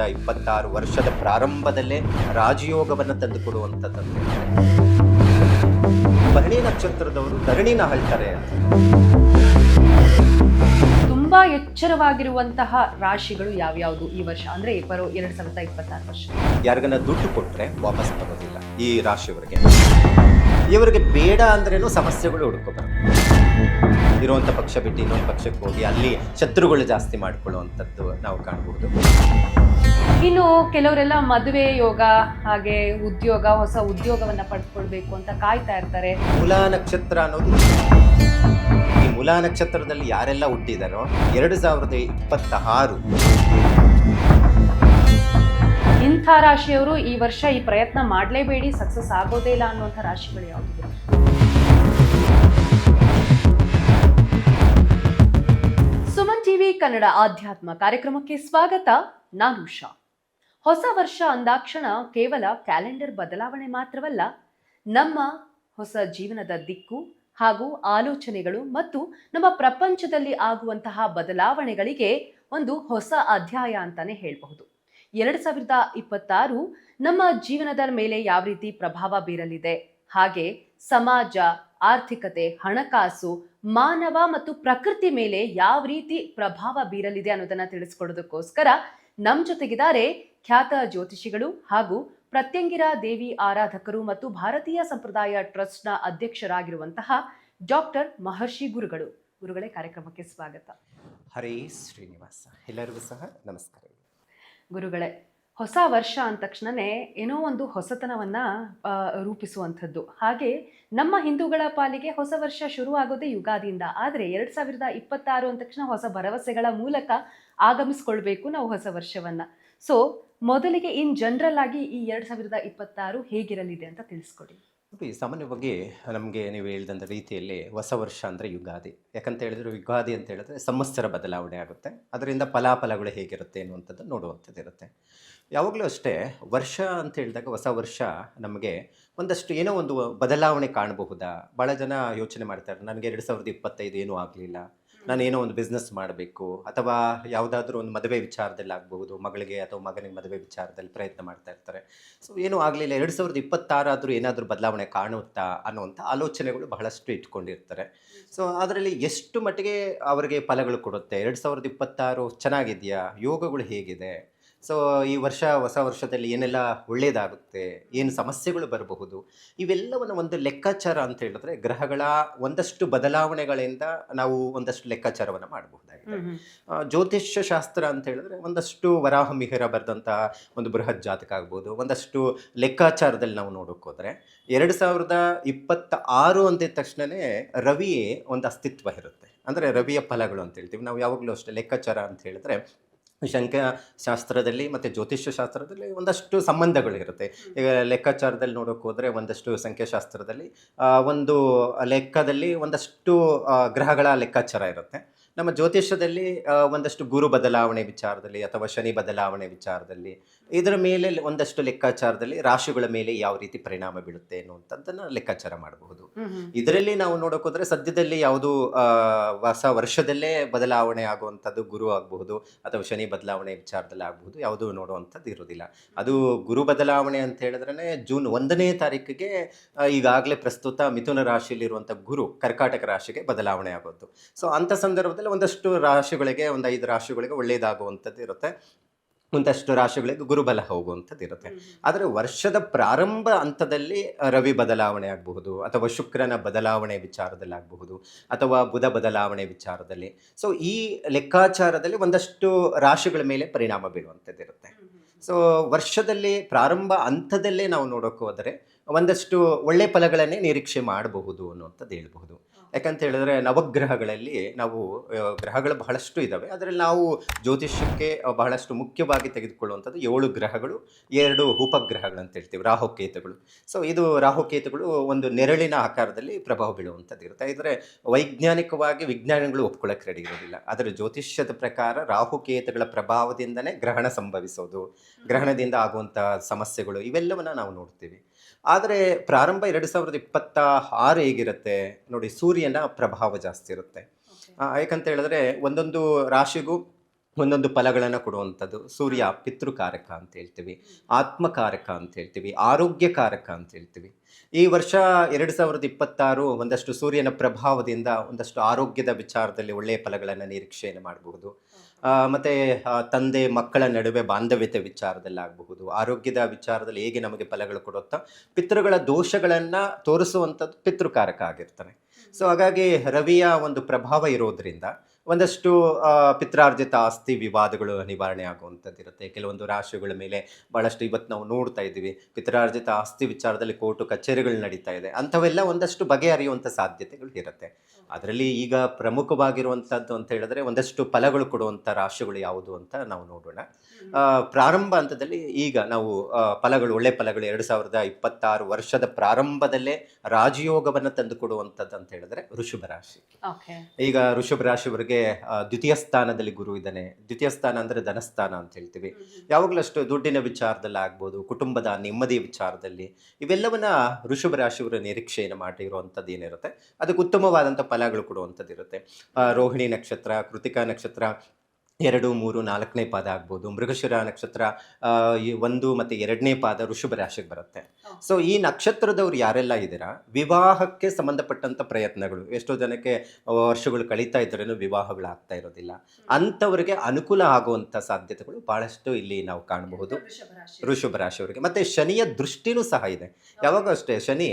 2026 ವರ್ಷದ ಪ್ರಾರಂಭದಲ್ಲೇ ರಾಜಯೋಗವನ್ನು ತಂದುಕೊಡುವಂಥದ್ದು. ಭರಣಿ ನಕ್ಷತ್ರದವರು ಧರಣಿನ ಆಳ್ತಾರೆ ಅಂತ. ತುಂಬಾ ಎಚ್ಚರವಾಗಿರುವಂತಹ ರಾಶಿಗಳು ಯಾವ್ಯಾವುದು ಈ ವರ್ಷ, ಅಂದ್ರೆ 2026 ವರ್ಷ? ಯಾರಿಗನ್ನ ದುಡ್ಡು ಕೊಟ್ರೆ ವಾಪಸ್ ಬರೋದಿಲ್ಲ ಈ ರಾಶಿಯವರಿಗೆ. ಇವರಿಗೆ ಬೇಡ ಅಂದ್ರೇನು ಸಮಸ್ಯೆಗಳು ಹುಡ್ಕೋಬಾರ್ದು. ಇರುವಂಥ ಪಕ್ಷ ಬಿಟ್ಟು ಇನ್ನೊಂದು ಪಕ್ಷಕ್ಕೆ ಹೋಗಿ ಅಲ್ಲಿ ಶತ್ರುಗಳು ಜಾಸ್ತಿ ಮಾಡ್ಕೊಳ್ಳುವಂಥದ್ದು ನಾವು ಕಾಣಬಹುದು. ಇನ್ನು ಕೆಲವರೆಲ್ಲ ಮದುವೆ ಯೋಗ, ಹಾಗೆ ಉದ್ಯೋಗ, ಹೊಸ ಉದ್ಯೋಗವನ್ನ ಪಡ್ಕೊಳ್ಬೇಕು ಅಂತ ಕಾಯ್ತಾ ಇರ್ತಾರೆ. ಮೂಲಾ ನಕ್ಷತ್ರ ಅನ್ನೋದು, ಈ ಮೂಲಾ ನಕ್ಷತ್ರದಲ್ಲಿ ಯಾರೆಲ್ಲ ಹುಟ್ಟಿದಾರೋ 2026 ಇಂಥ ರಾಶಿಯವರು ಈ ವರ್ಷ ಈ ಪ್ರಯತ್ನ ಮಾಡಲೇಬೇಡಿ, ಸಕ್ಸಸ್ ಆಗೋದೇ ಇಲ್ಲ ಅನ್ನುವಂಥ ರಾಶಿಗಳು ಯಾವುದು? ಸುಮನ್ ಟಿವಿ ಕನ್ನಡ ಆಧ್ಯಾತ್ಮ ಕಾರ್ಯಕ್ರಮಕ್ಕೆ ಸ್ವಾಗತ. ನಾನು ಉಷಾ. ಹೊಸ ವರ್ಷ ಅಂದಾಕ್ಷಣ ಕೇವಲ ಕ್ಯಾಲೆಂಡರ್ ಬದಲಾವಣೆ ಮಾತ್ರವಲ್ಲ, ನಮ್ಮ ಹೊಸ ಜೀವನದ ದಿಕ್ಕು ಹಾಗೂ ಆಲೋಚನೆಗಳು ಮತ್ತು ನಮ್ಮ ಪ್ರಪಂಚದಲ್ಲಿ ಆಗುವಂತಹ ಬದಲಾವಣೆಗಳಿಗೆ ಒಂದು ಹೊಸ ಅಧ್ಯಾಯ ಅಂತಾನೆ ಹೇಳಬಹುದು. 2026 ನಮ್ಮ ಜೀವನದ ಮೇಲೆ ಯಾವ ರೀತಿ ಪ್ರಭಾವ ಬೀರಲಿದೆ, ಹಾಗೆ ಸಮಾಜ, ಆರ್ಥಿಕತೆ, ಹಣಕಾಸು, ಮಾನವ ಮತ್ತು ಪ್ರಕೃತಿ ಮೇಲೆ ಯಾವ ರೀತಿ ಪ್ರಭಾವ ಬೀರಲಿದೆ ಅನ್ನೋದನ್ನ ತಿಳಿಸ್ಕೊಡೋದಕ್ಕೋಸ್ಕರ ನಮ್ಮ ಜೊತೆಗಿದ್ದಾರೆ ಖ್ಯಾತ ಜ್ಯೋತಿಷಿಗಳು ಹಾಗೂ ಪ್ರತ್ಯಂಗಿರ ದೇವಿ ಆರಾಧಕರು ಮತ್ತು ಭಾರತೀಯ ಸಂಪ್ರದಾಯ ಟ್ರಸ್ಟ್ನ ಅಧ್ಯಕ್ಷರಾಗಿರುವಂತಹ ಡಾಕ್ಟರ್ ಮಹರ್ಷಿ ಗುರುಗಳು. ಗುರುಗಳೇ, ಕಾರ್ಯಕ್ರಮಕ್ಕೆ ಸ್ವಾಗತ. ಹರೇ ಶ್ರೀನಿವಾಸ. ಎಲ್ಲರಿಗೂ ಸಹ ನಮಸ್ಕಾರ. ಗುರುಗಳೇ, ಹೊಸ ವರ್ಷ ಅಂದ ತಕ್ಷಣನೇ ಏನೋ ಒಂದು ಹೊಸತನವನ್ನ ರೂಪಿಸುವಂಥದ್ದು. ಹಾಗೆ ನಮ್ಮ ಹಿಂದೂಗಳ ಪಾಲಿಗೆ ಹೊಸ ವರ್ಷ ಶುರು ಆಗೋದೇ ಯುಗಾದಿಯಿಂದ. ಆದರೆ 2026 ಅಂದ ತಕ್ಷಣ ಹೊಸ ಭರವಸೆಗಳ ಮೂಲಕ ಆಗಮಿಸ್ಕೊಳ್ಬೇಕು ನಾವು ಹೊಸ ವರ್ಷವನ್ನ. ಸೊ ಮೊದಲಿಗೆ ಇನ್ ಜನರಲ್ ಆಗಿ ಈ 2026 ಹೇಗಿರಲಿದೆ ಅಂತ ತಿಳಿಸ್ಕೊಡಿ. ಸಾಮಾನ್ಯವಾಗಿ ನಮಗೆ ನೀವು ಹೇಳಿದಂಥ ರೀತಿಯಲ್ಲಿ ಹೊಸ ವರ್ಷ ಅಂದರೆ ಯುಗಾದಿ. ಯಾಕಂತ ಹೇಳಿದ್ರೆ ಯುಗಾದಿ ಅಂತ ಹೇಳಿದ್ರೆ ಸಂವತ್ಸರ ಬದಲಾವಣೆ ಆಗುತ್ತೆ. ಅದರಿಂದ ಫಲಾಫಲಗಳು ಹೇಗಿರುತ್ತೆ ಅನ್ನುವಂಥದ್ದು ನೋಡುವಂಥದ್ದು ಇರುತ್ತೆ. ಯಾವಾಗಲೂ ಅಷ್ಟೇ ವರ್ಷ ಅಂತ ಹೇಳಿದಾಗ ಹೊಸ ವರ್ಷ ನಮಗೆ ಒಂದಷ್ಟು ಏನೋ ಒಂದು ಬದಲಾವಣೆ ಕಾಣಬಹುದಾ. ಭಾಳ ಜನ ಯೋಚನೆ ಮಾಡ್ತಾರೆ, ನನಗೆ 2025 ಏನೂ ಆಗಲಿಲ್ಲ, ನಾನೇನೋ ಒಂದು ಬಿಸ್ನೆಸ್ ಮಾಡಬೇಕು, ಅಥವಾ ಯಾವುದಾದ್ರೂ ಒಂದು ಮದುವೆ ವಿಚಾರದಲ್ಲಿ ಆಗಬಹುದು, ಮಗಳಿಗೆ ಅಥವಾ ಮಗನಿಗೆ ಮದುವೆ ವಿಚಾರದಲ್ಲಿ ಪ್ರಯತ್ನ ಮಾಡ್ತಾ ಇರ್ತಾರೆ. ಸೊ ಏನೂ ಆಗಲಿಲ್ಲ, 2026 ಆದರೂ ಏನಾದರೂ ಬದಲಾವಣೆ ಕಾಣುತ್ತಾ ಅನ್ನುವಂಥ ಆಲೋಚನೆಗಳು ಬಹಳಷ್ಟು ಇಟ್ಕೊಂಡಿರ್ತಾರೆ. ಸೊ ಅದರಲ್ಲಿ ಎಷ್ಟು ಮಟ್ಟಿಗೆ ಅವರಿಗೆ ಫಲಗಳು ಕೊಡುತ್ತೆ, 2026 ಚೆನ್ನಾಗಿದೆಯಾ, ಯೋಗಗಳು ಹೇಗಿದೆ, ಸೊ ಈ ವರ್ಷ ಹೊಸ ವರ್ಷದಲ್ಲಿ ಏನೆಲ್ಲ ಒಳ್ಳೆಯದಾಗುತ್ತೆ, ಏನು ಸಮಸ್ಯೆಗಳು ಬರಬಹುದು, ಇವೆಲ್ಲವನ್ನು ಒಂದು ಲೆಕ್ಕಾಚಾರ ಅಂತ ಹೇಳಿದ್ರೆ ಗ್ರಹಗಳ ಒಂದಷ್ಟು ಬದಲಾವಣೆಗಳಿಂದ ನಾವು ಒಂದಷ್ಟು ಲೆಕ್ಕಾಚಾರವನ್ನು ಮಾಡಬಹುದಾಗಿದೆ. ಜ್ಯೋತಿಷ್ಯ ಶಾಸ್ತ್ರ ಅಂತ ಹೇಳಿದ್ರೆ ಒಂದಷ್ಟು ವರಾಹ ಮಿಹಿರ ಬರೆದಂಥ ಒಂದು ಬೃಹತ್ ಜಾತಕ ಆಗ್ಬೋದು. ಒಂದಷ್ಟು ಲೆಕ್ಕಾಚಾರದಲ್ಲಿ ನಾವು ನೋಡೋಕೆ ಹೋದರೆ 2026 ಅಂದಿದ ತಕ್ಷಣವೇ ರವಿಯೇ ಒಂದು ಅಸ್ತಿತ್ವ ಇರುತ್ತೆ. ಅಂದರೆ ರವಿಯ ಫಲಗಳು ಅಂತ ಹೇಳ್ತೀವಿ ನಾವು ಯಾವಾಗಲೂ ಅಷ್ಟೇ. ಲೆಕ್ಕಾಚಾರ ಅಂತ ಹೇಳಿದ್ರೆ ಸಂಖ್ಯಾಶಾಸ್ತ್ರದಲ್ಲಿ ಮತ್ತು ಜ್ಯೋತಿಷ್ಯ ಶಾಸ್ತ್ರದಲ್ಲಿ ಒಂದಷ್ಟು ಸಂಬಂಧಗಳಿರುತ್ತೆ. ಈಗ ಲೆಕ್ಕಾಚಾರದಲ್ಲಿ ನೋಡೋಕೆ ಹೋದರೆ ಒಂದಷ್ಟು ಸಂಖ್ಯಾಶಾಸ್ತ್ರದಲ್ಲಿ ಒಂದು ಲೆಕ್ಕದಲ್ಲಿ ಒಂದಷ್ಟು ಗ್ರಹಗಳ ಲೆಕ್ಕಾಚಾರ ಇರುತ್ತೆ. ನಮ್ಮ ಜ್ಯೋತಿಷ್ಯದಲ್ಲಿ ಒಂದಷ್ಟು ಗುರು ಬದಲಾವಣೆ ವಿಚಾರದಲ್ಲಿ ಅಥವಾ ಶನಿ ಬದಲಾವಣೆ ವಿಚಾರದಲ್ಲಿ, ಇದರ ಮೇಲೆ ಒಂದಷ್ಟು ಲೆಕ್ಕಾಚಾರದಲ್ಲಿ ರಾಶಿಗಳ ಮೇಲೆ ಯಾವ ರೀತಿ ಪರಿಣಾಮ ಬೀಳುತ್ತೆ ಅನ್ನುವಂಥದ್ದನ್ನು ಲೆಕ್ಕಾಚಾರ ಮಾಡಬಹುದು. ಇದರಲ್ಲಿ ನಾವು ನೋಡೋಕೆ ಹೋದರೆ ಸದ್ಯದಲ್ಲಿ ಯಾವುದು ಹೊಸ ವರ್ಷದಲ್ಲೇ ಬದಲಾವಣೆ ಆಗುವಂಥದ್ದು ಗುರು ಆಗಬಹುದು ಅಥವಾ ಶನಿ ಬದಲಾವಣೆ ವಿಚಾರದಲ್ಲಿ ಆಗಬಹುದು, ಯಾವುದು ನೋಡುವಂಥದ್ದು ಇರೋದಿಲ್ಲ. ಅದು ಗುರು ಬದಲಾವಣೆ ಅಂತ ಹೇಳಿದ್ರೆ ಜೂನ್ 1ನೇ ತಾರೀಕಿಗೆ ಈಗಾಗಲೇ ಪ್ರಸ್ತುತ ಮಿಥುನ ರಾಶಿಯಲ್ಲಿರುವಂಥ ಗುರು ಕರ್ಕಾಟಕ ರಾಶಿಗೆ ಬದಲಾವಣೆ ಆಗೋದು. ಸೊ ಅಂಥ ಸಂದರ್ಭದಲ್ಲಿ ಒಂದಷ್ಟು ರಾಶಿಗಳಿಗೆ, ಒಂದು 5 ರಾಶಿಗಳಿಗೆ ಒಳ್ಳೆಯದಾಗುವಂಥದ್ದು ಇರುತ್ತೆ, ಒಂದಷ್ಟು ರಾಶಿಗಳಿಗೆ ಗುರುಬಲ ಹೋಗುವಂಥದ್ದು ಇರುತ್ತೆ. ಆದರೆ ವರ್ಷದ ಪ್ರಾರಂಭ ಹಂತದಲ್ಲಿ ರವಿ ಬದಲಾವಣೆ ಆಗಬಹುದು, ಅಥವಾ ಶುಕ್ರನ ಬದಲಾವಣೆ ವಿಚಾರದಲ್ಲಿ ಆಗಬಹುದು, ಅಥವಾ ಬುಧ ಬದಲಾವಣೆ ವಿಚಾರದಲ್ಲಿ. ಸೊ ಈ ಲೆಕ್ಕಾಚಾರದಲ್ಲಿ ಒಂದಷ್ಟು ರಾಶಿಗಳ ಮೇಲೆ ಪರಿಣಾಮ ಬೀಳುವಂಥದ್ದು ಇರುತ್ತೆ. ಸೊ ವರ್ಷದಲ್ಲಿ ಪ್ರಾರಂಭ ಹಂತದಲ್ಲೇ ನಾವು ನೋಡೋಕೆ ಹೋದರೆ ಒಂದಷ್ಟು ಒಳ್ಳೆ ಫಲಗಳನ್ನೇ ನಿರೀಕ್ಷೆ ಮಾಡಬಹುದು ಅನ್ನುವಂಥದ್ದು ಹೇಳ್ಬಹುದು. ಯಾಕಂತ ಹೇಳಿದ್ರೆ ನವಗ್ರಹಗಳಲ್ಲಿ ನಾವು ಗ್ರಹಗಳು ಬಹಳಷ್ಟು ಇದ್ದಾವೆ. ಅದರಲ್ಲಿ ನಾವು ಜ್ಯೋತಿಷ್ಯಕ್ಕೆ ಬಹಳಷ್ಟು ಮುಖ್ಯವಾಗಿ ತೆಗೆದುಕೊಳ್ಳುವಂಥದ್ದು 7 ಗ್ರಹಗಳು, 2 ಉಪಗ್ರಹಗಳು ಅಂತ ಹೇಳ್ತೀವಿ, ರಾಹುಕೇತುಗಳು. ಸೊ ಇದು ರಾಹುಕೇತುಗಳು ಒಂದು ನೆರಳಿನ ಆಕಾರದಲ್ಲಿ ಪ್ರಭಾವ ಬೀಳುವಂಥದ್ದು ಇರುತ್ತೆ. ಆದರೆ ವೈಜ್ಞಾನಿಕವಾಗಿ ವಿಜ್ಞಾನಿಗಳು ಒಪ್ಕೊಳ್ಳೋಕೆ ರೆಡಿ ಇರೋದಿಲ್ಲ. ಆದರೆ ಜ್ಯೋತಿಷ್ಯದ ಪ್ರಕಾರ ರಾಹುಕೇತುಗಳ ಪ್ರಭಾವದಿಂದನೇ ಗ್ರಹಣ ಸಂಭವಿಸೋದು, ಗ್ರಹಣದಿಂದ ಆಗುವಂಥ ಸಮಸ್ಯೆಗಳು, ಇವೆಲ್ಲವನ್ನು ನಾವು ನೋಡ್ತೀವಿ. ಆದರೆ ಪ್ರಾರಂಭ 2026 ಹೇಗಿರುತ್ತೆ ನೋಡಿ, ಸೂರ್ಯನ ಪ್ರಭಾವ ಜಾಸ್ತಿ ಇರುತ್ತೆ. ಯಾಕಂತ ಹೇಳಿದ್ರೆ ಒಂದೊಂದು ರಾಶಿಗೂ ಒಂದೊಂದು ಫಲಗಳನ್ನು ಕೊಡುವಂಥದ್ದು. ಸೂರ್ಯ ಪಿತೃಕಾರಕ ಅಂತ ಹೇಳ್ತೀವಿ, ಆತ್ಮಕಾರಕ ಅಂತ ಹೇಳ್ತೀವಿ, ಆರೋಗ್ಯಕಾರಕ ಅಂತ ಹೇಳ್ತೀವಿ. ಈ ವರ್ಷ 2026 ಒಂದಷ್ಟು ಸೂರ್ಯನ ಪ್ರಭಾವದಿಂದ ಒಂದಷ್ಟು ಆರೋಗ್ಯದ ವಿಚಾರದಲ್ಲಿ ಒಳ್ಳೆಯ ಫಲಗಳನ್ನು ನಿರೀಕ್ಷೆಯನ್ನು ಮಾಡಬಹುದು. ಮತ್ತು ತಂದೆ ಮಕ್ಕಳ ನಡುವೆ ಬಾಂಧವ್ಯತೆ ವಿಚಾರದಲ್ಲಾಗಬಹುದು, ಆರೋಗ್ಯದ ವಿಚಾರದಲ್ಲಿ ಹೇಗೆ ನಮಗೆ ಫಲಗಳು ಕೊಡುತ್ತಾ ಪಿತೃಗಳ ದೋಷಗಳನ್ನು ತೋರಿಸುವಂಥದ್ದು ಪಿತೃಕಾರಕ ಆಗಿರ್ತಾನೆ. ಸೊ ಹಾಗಾಗಿ ರವಿಯ ಒಂದು ಪ್ರಭಾವ ಇರೋದ್ರಿಂದ ಒಂದಷ್ಟು ಪಿತ್ರಾರ್ಜಿತ ಆಸ್ತಿ ವಿವಾದಗಳು ನಿವಾರಣೆ ಆಗುವಂಥದ್ದು ಇರುತ್ತೆ. ಕೆಲವೊಂದು ರಾಶಿಗಳ ಮೇಲೆ ಭಾಳಷ್ಟು ಇವತ್ತು ನಾವು ನೋಡ್ತಾ ಇದ್ದೀವಿ, ಪಿತ್ರಾರ್ಜಿತ ಆಸ್ತಿ ವಿಚಾರದಲ್ಲಿ ಕೋರ್ಟು ಕಚೇರಿಗಳು ನಡೀತಾ ಇದೆ. ಅಂಥವೆಲ್ಲ ಒಂದಷ್ಟು ಬಗೆಹರಿಯುವಂಥ ಸಾಧ್ಯತೆಗಳು ಇರುತ್ತೆ. ಅದರಲ್ಲಿ ಈಗ ಪ್ರಮುಖವಾಗಿರುವಂಥದ್ದು ಅಂತ ಹೇಳಿದ್ರೆ ಒಂದಷ್ಟು ಫಲಗಳು ಕೊಡುವಂಥ ರಾಶಿಗಳು ಯಾವುದು ಅಂತ ನಾವು ನೋಡೋಣ. ಪ್ರಾರಂಭ ಹಂತದಲ್ಲಿ ಈಗ ನಾವು ಫಲಗಳು, ಒಳ್ಳೆ ಫಲಗಳು 2026 ವರ್ಷದ ಪ್ರಾರಂಭದಲ್ಲೇ ರಾಜಯೋಗವನ್ನು ತಂದು ಕೊಡುವಂಥದ್ದು ಅಂತ ಹೇಳಿದ್ರೆ ವೃಷಭ ರಾಶಿ. ಈಗ ವೃಷಭ ರಾಶಿಯವರಿಗೆ ದ್ವಿತೀಯ ಸ್ಥಾನದಲ್ಲಿ ಗುರು ಇದ್ದಾನೆ. ದ್ವಿತೀಯ ಸ್ಥಾನ ಅಂದರೆ ಧನಸ್ಥಾನ ಅಂತ ಹೇಳ್ತೀವಿ. ಯಾವಾಗಲೂ ಅಷ್ಟು ದುಡ್ಡಿನ ವಿಚಾರದಲ್ಲಿ ಆಗ್ಬೋದು, ಕುಟುಂಬದ ನೆಮ್ಮದಿ ವಿಚಾರದಲ್ಲಿ, ಇವೆಲ್ಲವನ್ನ ವೃಷಭ ರಾಶಿಯವರ ನಿರೀಕ್ಷೆಯನ್ನು ಮಾಡಿರುವಂಥದ್ದು ಏನಿರುತ್ತೆ ಅದಕ್ಕೆ ಉತ್ತಮವಾದಂಥ ಫಲಗಳು ಕೊಡುವಂಥದ್ದು ಇರುತ್ತೆ. ರೋಹಿಣಿ ನಕ್ಷತ್ರ, ಕೃತಿಕಾ ನಕ್ಷತ್ರ 2, 3, 4ನೇ ಪಾದ ಆಗ್ಬೋದು. ಮೃಗಶಿರ ನಕ್ಷತ್ರ 1 ಮತ್ತು 2ನೇ ಪಾದ ವೃಷಭ ರಾಶಿಗೆ ಬರುತ್ತೆ. ಸೊ ಈ ನಕ್ಷತ್ರದವ್ರು ಯಾರೆಲ್ಲ ಇದ್ದೀರಾ, ವಿವಾಹಕ್ಕೆ ಸಂಬಂಧಪಟ್ಟಂಥ ಪ್ರಯತ್ನಗಳು, ಎಷ್ಟೋ ಜನಕ್ಕೆ ವರ್ಷಗಳು ಕಳೀತಾ ಇದ್ರೂ ವಿವಾಹಗಳಾಗ್ತಾ ಇರೋದಿಲ್ಲ. ಅಂಥವ್ರಿಗೆ ಅನುಕೂಲ ಆಗುವಂಥ ಸಾಧ್ಯತೆಗಳು ಭಾಳಷ್ಟು ಇಲ್ಲಿ ನಾವು ಕಾಣಬಹುದು ವೃಷಭ ರಾಶಿಯವರಿಗೆ. ಮತ್ತು ಶನಿಯ ದೃಷ್ಟಿನೂ ಸಹ ಇದೆ. ಯಾವಾಗ ಅಷ್ಟೇ ಶನಿ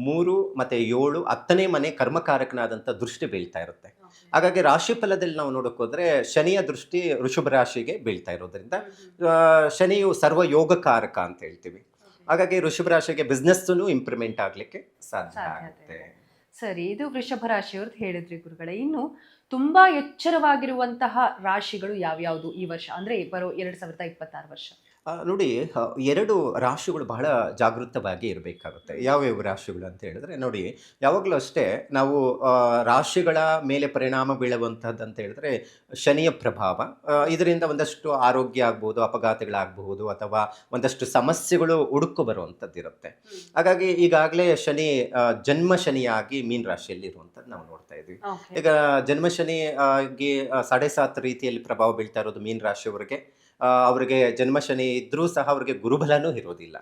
3 ಮತ್ತು 7, 10ನೇ ಮನೆ ಕರ್ಮಕಾರಕನಾದಂಥ ದೃಷ್ಟಿ ಬೀಳ್ತಾ ಇರುತ್ತೆ. ಹಾಗಾಗಿ ರಾಶಿ ಫಲದಲ್ಲಿ ನಾವು ನೋಡೋಕ್ಕೋದ್ರೆ ಶನಿಯ ದೃಷ್ಟಿ ವೃಷಭ ರಾಶಿಗೆ ಬೀಳ್ತಾ ಇರೋದ್ರಿಂದ ಶನಿಯು ಸರ್ವ ಯೋಗಕಾರಕ ಅಂತ ಹೇಳ್ತೀವಿ. ಹಾಗಾಗಿ ವೃಷಭ ರಾಶಿಗೆ ಬಿಸ್ನೆಸ್ಸೂ ಇಂಪ್ರೂವ್ಮೆಂಟ್ ಆಗಲಿಕ್ಕೆ ಸಾಧ್ಯ ಆಗುತ್ತೆ. ಸರಿ, ಇದು ವೃಷಭ ರಾಶಿಯವ್ರದ್ದು ಹೇಳಿದ್ರಿ ಗುರುಗಳೇ. ಇನ್ನು ತುಂಬಾ ಎಚ್ಚರವಾಗಿರುವಂತಹ ರಾಶಿಗಳು ಯಾವ್ಯಾವುದು ಈ ವರ್ಷ, ಅಂದ್ರೆ ಬರೋ 2026 ವರ್ಷ? ನೋಡಿ, 2 ರಾಶಿಗಳು ಬಹಳ ಜಾಗೃತವಾಗಿ ಇರಬೇಕಾಗುತ್ತೆ. ಯಾವ್ಯಾವ ರಾಶಿಗಳು ಅಂತ ಹೇಳಿದ್ರೆ, ನೋಡಿ ಯಾವಾಗಲೂ ಅಷ್ಟೇ ನಾವು ರಾಶಿಗಳ ಮೇಲೆ ಪರಿಣಾಮ ಬೀಳುವಂಥದ್ದು ಅಂತ ಹೇಳಿದ್ರೆ ಶನಿಯ ಪ್ರಭಾವ. ಇದರಿಂದ ಒಂದಷ್ಟು ಆರೋಗ್ಯ ಆಗ್ಬೋದು, ಅಪಘಾತಗಳಾಗಬಹುದು, ಅಥವಾ ಒಂದಷ್ಟು ಸಮಸ್ಯೆಗಳು ಹುಡುಕು ಬರುವಂಥದ್ದು ಇರುತ್ತೆ. ಹಾಗಾಗಿ ಈಗಾಗಲೇ ಶನಿ ಜನ್ಮ ಶನಿಯಾಗಿ ಮೀನ ರಾಶಿಯಲ್ಲಿ ಇರುವಂಥದ್ದು ನಾವು ನೋಡ್ತಾ ಇದ್ವಿ. ಈಗ ಜನ್ಮ ಶನಿ ಆಗಿ 7.5 ರೀತಿಯಲ್ಲಿ ಪ್ರಭಾವ ಬೀಳ್ತಾ ಇರೋದು ಮೀನ ರಾಶಿಯವರಿಗೆ. ಅವರಿಗೆ ಜನ್ಮ ಶನಿ ಇದ್ರೂ ಸಹ ಅವರಿಗೆ ಗುರುಬಲನೂ ಇರೋದಿಲ್ಲ.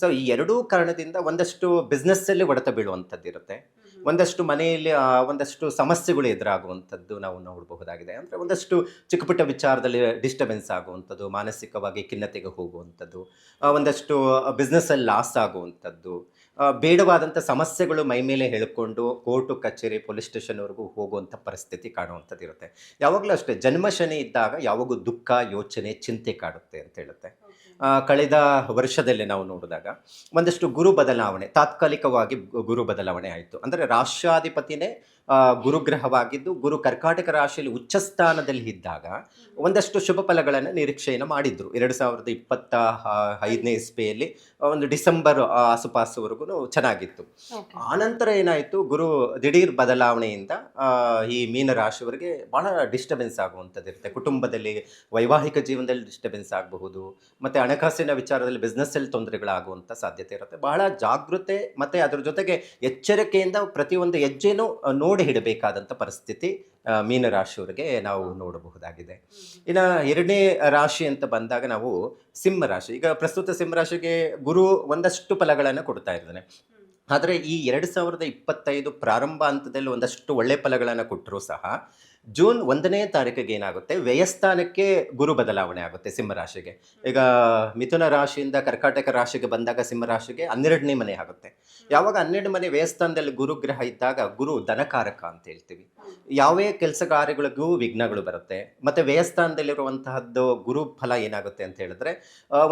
ಸೊ ಈ 2 ಕಾರಣದಿಂದ ಒಂದಷ್ಟು ಬಿಸ್ನೆಸ್ಸಲ್ಲಿ ಹೊಡೆತ ಬೀಳುವಂಥದ್ದು ಇರುತ್ತೆ. ಒಂದಷ್ಟು ಮನೆಯಲ್ಲಿ ಒಂದಷ್ಟು ಸಮಸ್ಯೆಗಳು ಎದುರಾಗುವಂಥದ್ದು ನಾವು ನೋಡಬಹುದಾಗಿದೆ. ಅಂದರೆ ಒಂದಷ್ಟು ಚಿಕ್ಕ ಪುಟ್ಟ ವಿಚಾರದಲ್ಲಿ ಡಿಸ್ಟರ್ಬೆನ್ಸ್ ಆಗುವಂಥದ್ದು, ಮಾನಸಿಕವಾಗಿ ಖಿನ್ನತೆಗೆ ಹೋಗುವಂಥದ್ದು, ಒಂದಷ್ಟು ಬಿಸ್ನೆಸ್ಸಲ್ಲಿ ಲಾಸ್ ಆಗುವಂಥದ್ದು, ಬೇಡವಾದಂಥ ಸಮಸ್ಯೆಗಳು ಮೈ ಮೇಲೆ ಹೇಳ್ಕೊಂಡು ಕೋರ್ಟು ಕಚೇರಿ ಪೊಲೀಸ್ ಸ್ಟೇಷನ್ವರೆಗೂ ಹೋಗುವಂಥ ಪರಿಸ್ಥಿತಿ ಕಾಣುವಂಥದ್ದು ಇರುತ್ತೆ. ಯಾವಾಗಲೂ ಅಷ್ಟೇ ಜನ್ಮ ಶನಿ ಇದ್ದಾಗ ಯಾವಾಗೂ ದುಃಖ, ಯೋಚನೆ, ಚಿಂತೆ ಕಾಡುತ್ತೆ ಅಂತ ಹೇಳುತ್ತೆ. ಕಳೆದ ವರ್ಷದಲ್ಲಿ ನಾವು ನೋಡಿದಾಗ ಒಂದಷ್ಟು ಗುರು ಬದಲಾವಣೆ, ತಾತ್ಕಾಲಿಕವಾಗಿ ಗುರು ಬದಲಾವಣೆ ಆಯಿತು. ಅಂದರೆ ರಾಷ್ಟ್ರಾಧಿಪತಿನೇ ಗುರುಗ್ರಹವಾಗಿದ್ದು ಗುರು ಕರ್ಕಾಟಕ ರಾಶಿಯಲ್ಲಿ ಉಚ್ಚ ಸ್ಥಾನದಲ್ಲಿ ಇದ್ದಾಗ ಒಂದಷ್ಟು ಶುಭ ಫಲಗಳನ್ನು ನಿರೀಕ್ಷೆಯನ್ನು ಮಾಡಿದ್ರು 2025ನೇ ಇಸ್ವಿಯಲ್ಲಿ. ಒಂದು ಡಿಸೆಂಬರ್ ಆಸುಪಾಸುವರೆಗೂ ಚೆನ್ನಾಗಿತ್ತು. ಆನಂತರ ಏನಾಯಿತು, ಗುರು ದಿಢೀರ್ ಬದಲಾವಣೆಯಿಂದ ಈ ಮೀನ ರಾಶಿಯವರಿಗೆ ಬಹಳ ಡಿಸ್ಟರ್ಬೆನ್ಸ್ ಆಗುವಂಥದ್ದು ಇರುತ್ತೆ. ಕುಟುಂಬದಲ್ಲಿ, ವೈವಾಹಿಕ ಜೀವನದಲ್ಲಿ ಡಿಸ್ಟರ್ಬೆನ್ಸ್ ಆಗಬಹುದು, ಮತ್ತು ಹಣಕಾಸಿನ ವಿಚಾರದಲ್ಲಿ ಬಿಸ್ನೆಸ್ಸಲ್ಲಿ ತೊಂದರೆಗಳಾಗುವಂಥ ಸಾಧ್ಯತೆ ಇರುತ್ತೆ. ಬಹಳ ಜಾಗೃತೆ ಮತ್ತು ಅದ್ರ ಜೊತೆಗೆ ಎಚ್ಚರಿಕೆಯಿಂದ ಪ್ರತಿಯೊಂದು ಹೆಜ್ಜೆನೂ ನೋಡಿ ಹಿಡಬೇಕಾದಂಥ ಪರಿಸ್ಥಿತಿ ಮೀನರಾಶಿಯವರಿಗೆ ನಾವು ನೋಡಬಹುದಾಗಿದೆ. ಇನ್ನು 2ನೇ ರಾಶಿ ಅಂತ ಬಂದಾಗ ನಾವು ಸಿಂಹ ರಾಶಿ. ಈಗ ಪ್ರಸ್ತುತ ಸಿಂಹ ರಾಶಿಗೆ ಗುರು ಒಂದಷ್ಟು ಫಲಗಳನ್ನು ಕೊಡ್ತಾ ಇದ್ದಾನೆ. ಆದರೆ ಈ 2025 ಪ್ರಾರಂಭ ಹಂತದಲ್ಲಿ ಒಂದಷ್ಟು ಒಳ್ಳೆ ಫಲಗಳನ್ನು ಕೊಟ್ಟರೂ ಸಹ ಜೂನ್ 1ನೇ ತಾರೀಕಿಗೆ ಏನಾಗುತ್ತೆ, ವ್ಯಯಸ್ಥಾನಕ್ಕೆ ಗುರು ಬದಲಾವಣೆ ಆಗುತ್ತೆ ಸಿಂಹರಾಶಿಗೆ. ಈಗ ಮಿಥುನ ರಾಶಿಯಿಂದ ಕರ್ಕಾಟಕ ರಾಶಿಗೆ ಬಂದಾಗ ಸಿಂಹರಾಶಿಗೆ 12ನೇ ಮನೆ ಆಗುತ್ತೆ. ಯಾವಾಗ 12 ಮನೆ ವ್ಯಯಸ್ಥಾನದಲ್ಲಿ ಗುರುಗ್ರಹ ಇದ್ದಾಗ ಗುರು ಧನಕಾರಕ ಅಂತ ಹೇಳ್ತೀವಿ. ಯಾವೇ ಕೆಲಸ ಕಾರ್ಯಗಳಿಗೂ ವಿಘ್ನಗಳು ಬರುತ್ತೆ. ಮತ್ತು ವ್ಯಯಸ್ಥಾನದಲ್ಲಿರುವಂತಹದ್ದು ಗುರು ಫಲ ಏನಾಗುತ್ತೆ ಅಂತ ಹೇಳಿದ್ರೆ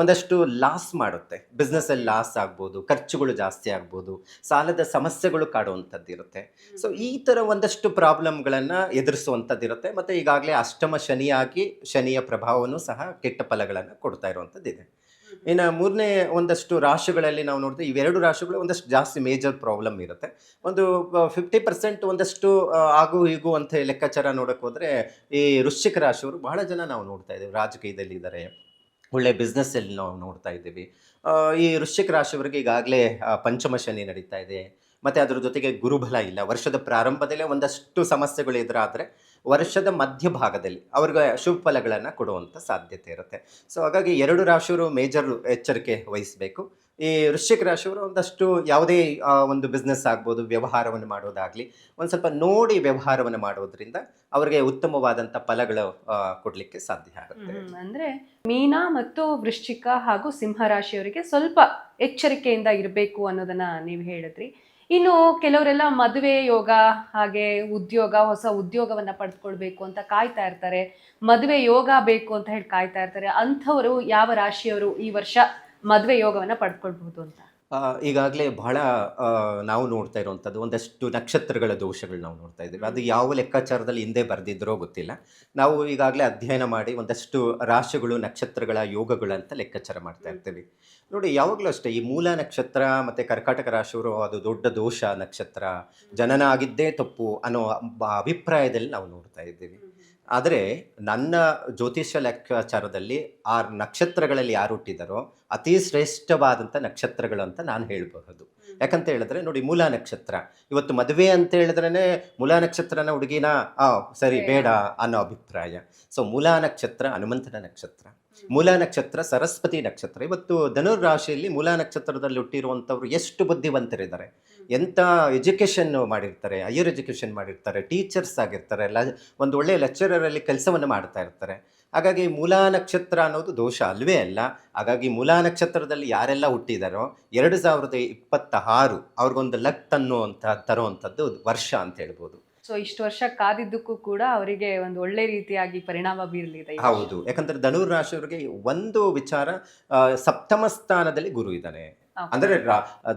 ಒಂದಷ್ಟು ಲಾಸ್ ಮಾಡುತ್ತೆ. ಬಿಸ್ನೆಸ್ಸಲ್ಲಿ ಲಾಸ್ ಆಗ್ಬೋದು, ಖರ್ಚುಗಳು ಜಾಸ್ತಿ ಆಗ್ಬೋದು, ಸಾಲದ ಸಮಸ್ಯೆಗಳು ಕಾಡುವಂಥದ್ದು ಇರುತ್ತೆ. ಸೊ ಈ ಥರ ಒಂದಷ್ಟು ಪ್ರಾಬ್ಲಮ್ಗಳನ್ನು ಎದುರಿಸುವಂಥದ್ದಿರುತ್ತೆ. ಮತ್ತು ಈಗಾಗಲೇ ಅಷ್ಟಮ ಶನಿಯಾಗಿ ಶನಿಯ ಪ್ರಭಾವವನ್ನು ಸಹ ಕೆಟ್ಟ ಫಲಗಳನ್ನು ಕೊಡ್ತಾ ಇರುವಂಥದ್ದಿದೆ. ಇನ್ನು 3ನೇ ಒಂದಷ್ಟು ರಾಶಿಗಳಲ್ಲಿ ನಾವು ನೋಡಿದ್ರೆ ಇವೆರಡು ರಾಶಿಗಳು ಒಂದಷ್ಟು ಜಾಸ್ತಿ ಮೇಜರ್ ಪ್ರಾಬ್ಲಮ್ ಇರುತ್ತೆ. ಒಂದು 50% ಒಂದಷ್ಟು ಆಗು ಹೀಗೂ ಅಂತ ಲೆಕ್ಕಾಚಾರ ನೋಡೋಕೆ ಹೋದರೆ ಈ ವೃಶ್ಚಿಕ ರಾಶಿಯವರು ಬಹಳ ಜನ ನಾವು ನೋಡ್ತಾ ಇದ್ದೀವಿ, ರಾಜಕೀಯದಲ್ಲಿ ಇದ್ದಾರೆ, ಒಳ್ಳೆ ಬಿಸ್ನೆಸ್ಸಲ್ಲಿ ನಾವು ನೋಡ್ತಾ ಇದ್ದೀವಿ. ಈ ವೃಶ್ಚಿಕ ರಾಶಿಯವರಿಗೆ ಈಗಾಗಲೇ ಪಂಚಮ ಶನಿ ನಡೀತಾ ಇದೆ. ಮತ್ತು ಅದ್ರ ಜೊತೆಗೆ ಗುರುಬಲ ಇಲ್ಲ. ವರ್ಷದ ಪ್ರಾರಂಭದಲ್ಲೇ ಒಂದಷ್ಟು ಸಮಸ್ಯೆಗಳು ಎದುರಾದರೆ ವರ್ಷದ ಮಧ್ಯಭಾಗದಲ್ಲಿ ಅವ್ರಿಗೆ ಶುಭ ಫಲಗಳನ್ನು ಕೊಡುವಂಥ ಸಾಧ್ಯತೆ ಇರುತ್ತೆ. ಸೊ ಹಾಗಾಗಿ 2 ರಾಶಿಯವರು ಮೇಜರ್ ಎಚ್ಚರಿಕೆ ವಹಿಸಬೇಕು. ಈ ವೃಶ್ಚಿಕ ರಾಶಿಯವರು ಒಂದಷ್ಟು ಯಾವುದೇ ಒಂದು ಬಿಸ್ನೆಸ್ ಆಗ್ಬೋದು, ವ್ಯವಹಾರವನ್ನು ಮಾಡೋದಾಗಲಿ, ಒಂದು ಸ್ವಲ್ಪ ನೋಡಿ ವ್ಯವಹಾರವನ್ನು ಮಾಡೋದ್ರಿಂದ ಅವರಿಗೆ ಉತ್ತಮವಾದಂಥ ಫಲಗಳು ಕೊಡಲಿಕ್ಕೆ ಸಾಧ್ಯ ಆಗುತ್ತೆ. ಅಂದ್ರೆ ಮೀನ ಮತ್ತು ವೃಶ್ಚಿಕ ಹಾಗೂ ಸಿಂಹ ರಾಶಿಯವರಿಗೆ ಸ್ವಲ್ಪ ಎಚ್ಚರಿಕೆಯಿಂದ ಇರಬೇಕು ಅನ್ನೋದನ್ನ ನೀವು ಹೇಳಿದ್ರಿ. ಇನ್ನು ಕೆಲವರೆಲ್ಲ ಮದುವೆ ಯೋಗ, ಹಾಗೆ ಉದ್ಯೋಗ, ಹೊಸ ಉದ್ಯೋಗವನ್ನ ಪಡೆದುಕೊಳ್ಬೇಕು ಅಂತ ಕಾಯ್ತಾ ಇರ್ತಾರೆ, ಮದುವೆ ಯೋಗ ಬೇಕು ಅಂತ ಹೇಳಿ ಕಾಯ್ತಾ ಇರ್ತಾರೆ. ಅಂಥವರು ಯಾವ ರಾಶಿಯವರು ಈ ವರ್ಷ ಮದುವೆ ಯೋಗವನ್ನ ಪಡ್ಕೊಳ್ಬಹುದು ಅಂತ? ಈಗಾಗಲೇ ಬಹಳ ನಾವು ನೋಡ್ತಾ ಇರುವಂಥದ್ದು ಒಂದಷ್ಟು ನಕ್ಷತ್ರಗಳ ದೋಷಗಳು ನಾವು ನೋಡ್ತಾ ಇದ್ದೀವಿ. ಅದು ಯಾವ ಲೆಕ್ಕಾಚಾರದಲ್ಲಿ ಹಿಂದೆ ಬರೆದಿದ್ರೋ ಗೊತ್ತಿಲ್ಲ. ನಾವು ಈಗಾಗಲೇ ಅಧ್ಯಯನ ಮಾಡಿ ಒಂದಷ್ಟು ರಾಶಿಗಳು, ನಕ್ಷತ್ರಗಳ ಯೋಗಗಳಂತ ಲೆಕ್ಕಾಚಾರ ಮಾಡ್ತಾ ಇರ್ತೀವಿ. ನೋಡಿ, ಯಾವಾಗಲೂ ಅಷ್ಟೇ ಈ ಮೂಲ ನಕ್ಷತ್ರ ಮತ್ತು ಕರ್ಕಾಟಕ ರಾಶಿಯವರು ಅದು ದೊಡ್ಡ ದೋಷ ನಕ್ಷತ್ರ, ಜನನ ಆಗಿದ್ದೇ ತಪ್ಪು ಅನ್ನೋ ಅಭಿಪ್ರಾಯದಲ್ಲಿ ನಾವು ನೋಡ್ತಾ ಇದ್ದೀವಿ. ಆದರೆ ನನ್ನ ಜ್ಯೋತಿಷ್ಯ ಲೆಕ್ಕಾಚಾರದಲ್ಲಿ ಆ ನಕ್ಷತ್ರಗಳಲ್ಲಿ ಯಾರು ಹುಟ್ಟಿದಾರೋ ಅತಿ ಶ್ರೇಷ್ಠವಾದಂಥ ನಕ್ಷತ್ರಗಳು ಅಂತ ನಾನು ಹೇಳಬಹುದು. ಯಾಕಂತ ಹೇಳಿದ್ರೆ ನೋಡಿ, ಮೂಲ ನಕ್ಷತ್ರ ಇವತ್ತು ಮದುವೆ ಅಂತ ಹೇಳಿದ್ರೇ ಮೂಲ ನಕ್ಷತ್ರನ ಹುಡುಗಿನ ಸರಿ ಬೇಡ ಅನ್ನೋ ಅಭಿಪ್ರಾಯ. ಸೊ ಮೂಲ ನಕ್ಷತ್ರ ಹನುಮಂತನ ನಕ್ಷತ್ರ, ಮೂಲ ನಕ್ಷತ್ರ ಸರಸ್ವತಿ ನಕ್ಷತ್ರ. ಇವತ್ತು ಧನುರ್ ರಾಶಿಯಲ್ಲಿ ಮೂಲ ನಕ್ಷತ್ರದಲ್ಲಿ ಹುಟ್ಟಿರುವಂಥವ್ರು ಎಷ್ಟು ಬುದ್ಧಿವಂತರಿದ್ದಾರೆ, ಎಂಥ ಎಜುಕೇಷನ್ ಮಾಡಿರ್ತಾರೆ, ಹೈಯರ್ ಎಜುಕೇಷನ್ ಮಾಡಿರ್ತಾರೆ, ಟೀಚರ್ಸ್ ಆಗಿರ್ತಾರೆ, ಒಂದು ಒಳ್ಳೆಯ ಲೆಕ್ಚರರಲ್ಲಿ ಕೆಲಸವನ್ನು ಮಾಡ್ತಾ ಇರ್ತಾರೆ. ಹಾಗಾಗಿ ಮೂಲ ನಕ್ಷತ್ರ ಅನ್ನೋದು ದೋಷ ಅಲ್ವೇ ಅಲ್ಲ. ಹಾಗಾಗಿ ಮೂಲ ನಕ್ಷತ್ರದಲ್ಲಿ ಯಾರೆಲ್ಲ ಹುಟ್ಟಿದಾರೋ 2026 ಅವ್ರಿಗೊಂದು ಲಕ್ ತರುವಂಥದ್ದು ವರ್ಷ ಅಂತ ಹೇಳ್ಬೋದು. ಸೊ ಇಷ್ಟು ವರ್ಷ ಕಾದಿದ್ದಕ್ಕೂ ಕೂಡ ಅವರಿಗೆ ಒಂದು ಒಳ್ಳೆ ರೀತಿಯಾಗಿ ಪರಿಣಾಮ ಬೀರಲಿದೆ. ಹೌದು, ಯಾಕಂದ್ರೆ ಧನುರ್ ರಾಶಿಯವರಿಗೆ ಒಂದು ವಿಚಾರ, ಸಪ್ತಮ ಸ್ಥಾನದಲ್ಲಿ ಗುರು ಇದ್ದಾನೆ. ಅಂದ್ರೆ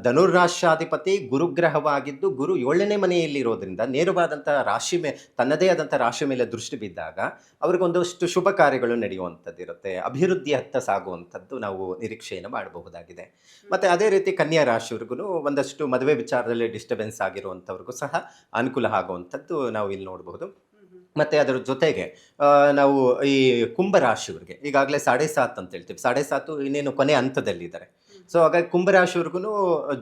ಧನುರ್ರಾಶಾಧಿಪತಿ ಗುರುಗ್ರಹವಾಗಿದ್ದು, ಗುರು 7ನೇ ಮನೆಯಲ್ಲಿರೋದ್ರಿಂದ ನೇರವಾದಂಥ ರಾಶಿ ತನ್ನದೇ ಆದಂಥ ರಾಶಿ ಮೇಲೆ ದೃಷ್ಟಿ ಬಿದ್ದಾಗ ಅವ್ರಿಗೊಂದಷ್ಟು ಶುಭ ಕಾರ್ಯಗಳು ನಡೆಯುವಂಥದ್ದು ಇರುತ್ತೆ, ಅಭಿವೃದ್ಧಿ ಹತ್ತ ಸಾಗುವಂಥದ್ದು ನಾವು ನಿರೀಕ್ಷೆಯನ್ನು ಮಾಡಬಹುದಾಗಿದೆ. ಮತ್ತು ಅದೇ ರೀತಿ ಕನ್ಯಾ ರಾಶಿಯವ್ರಿಗೂ ಒಂದಷ್ಟು ಮದುವೆ ವಿಚಾರದಲ್ಲಿ ಡಿಸ್ಟರ್ಬೆನ್ಸ್ ಆಗಿರುವಂಥವ್ರಿಗೂ ಸಹ ಅನುಕೂಲ ಆಗುವಂಥದ್ದು ನಾವು ಇಲ್ಲಿ ನೋಡಬಹುದು. ಮತ್ತು ಅದರ ಜೊತೆಗೆ ನಾವು ಈ ಕುಂಭರಾಶಿಯವ್ರಿಗೆ ಈಗಾಗಲೇ 7.5 ಅಂತ ಹೇಳ್ತೀವಿ, 7.5 ಇನ್ನೇನು ಕೊನೆ ಹಂತದಲ್ಲಿದ್ದಾರೆ. ಸೊ ಹಾಗಾಗಿ ಕುಂಭರಾಶಿಯವ್ರಿಗೂ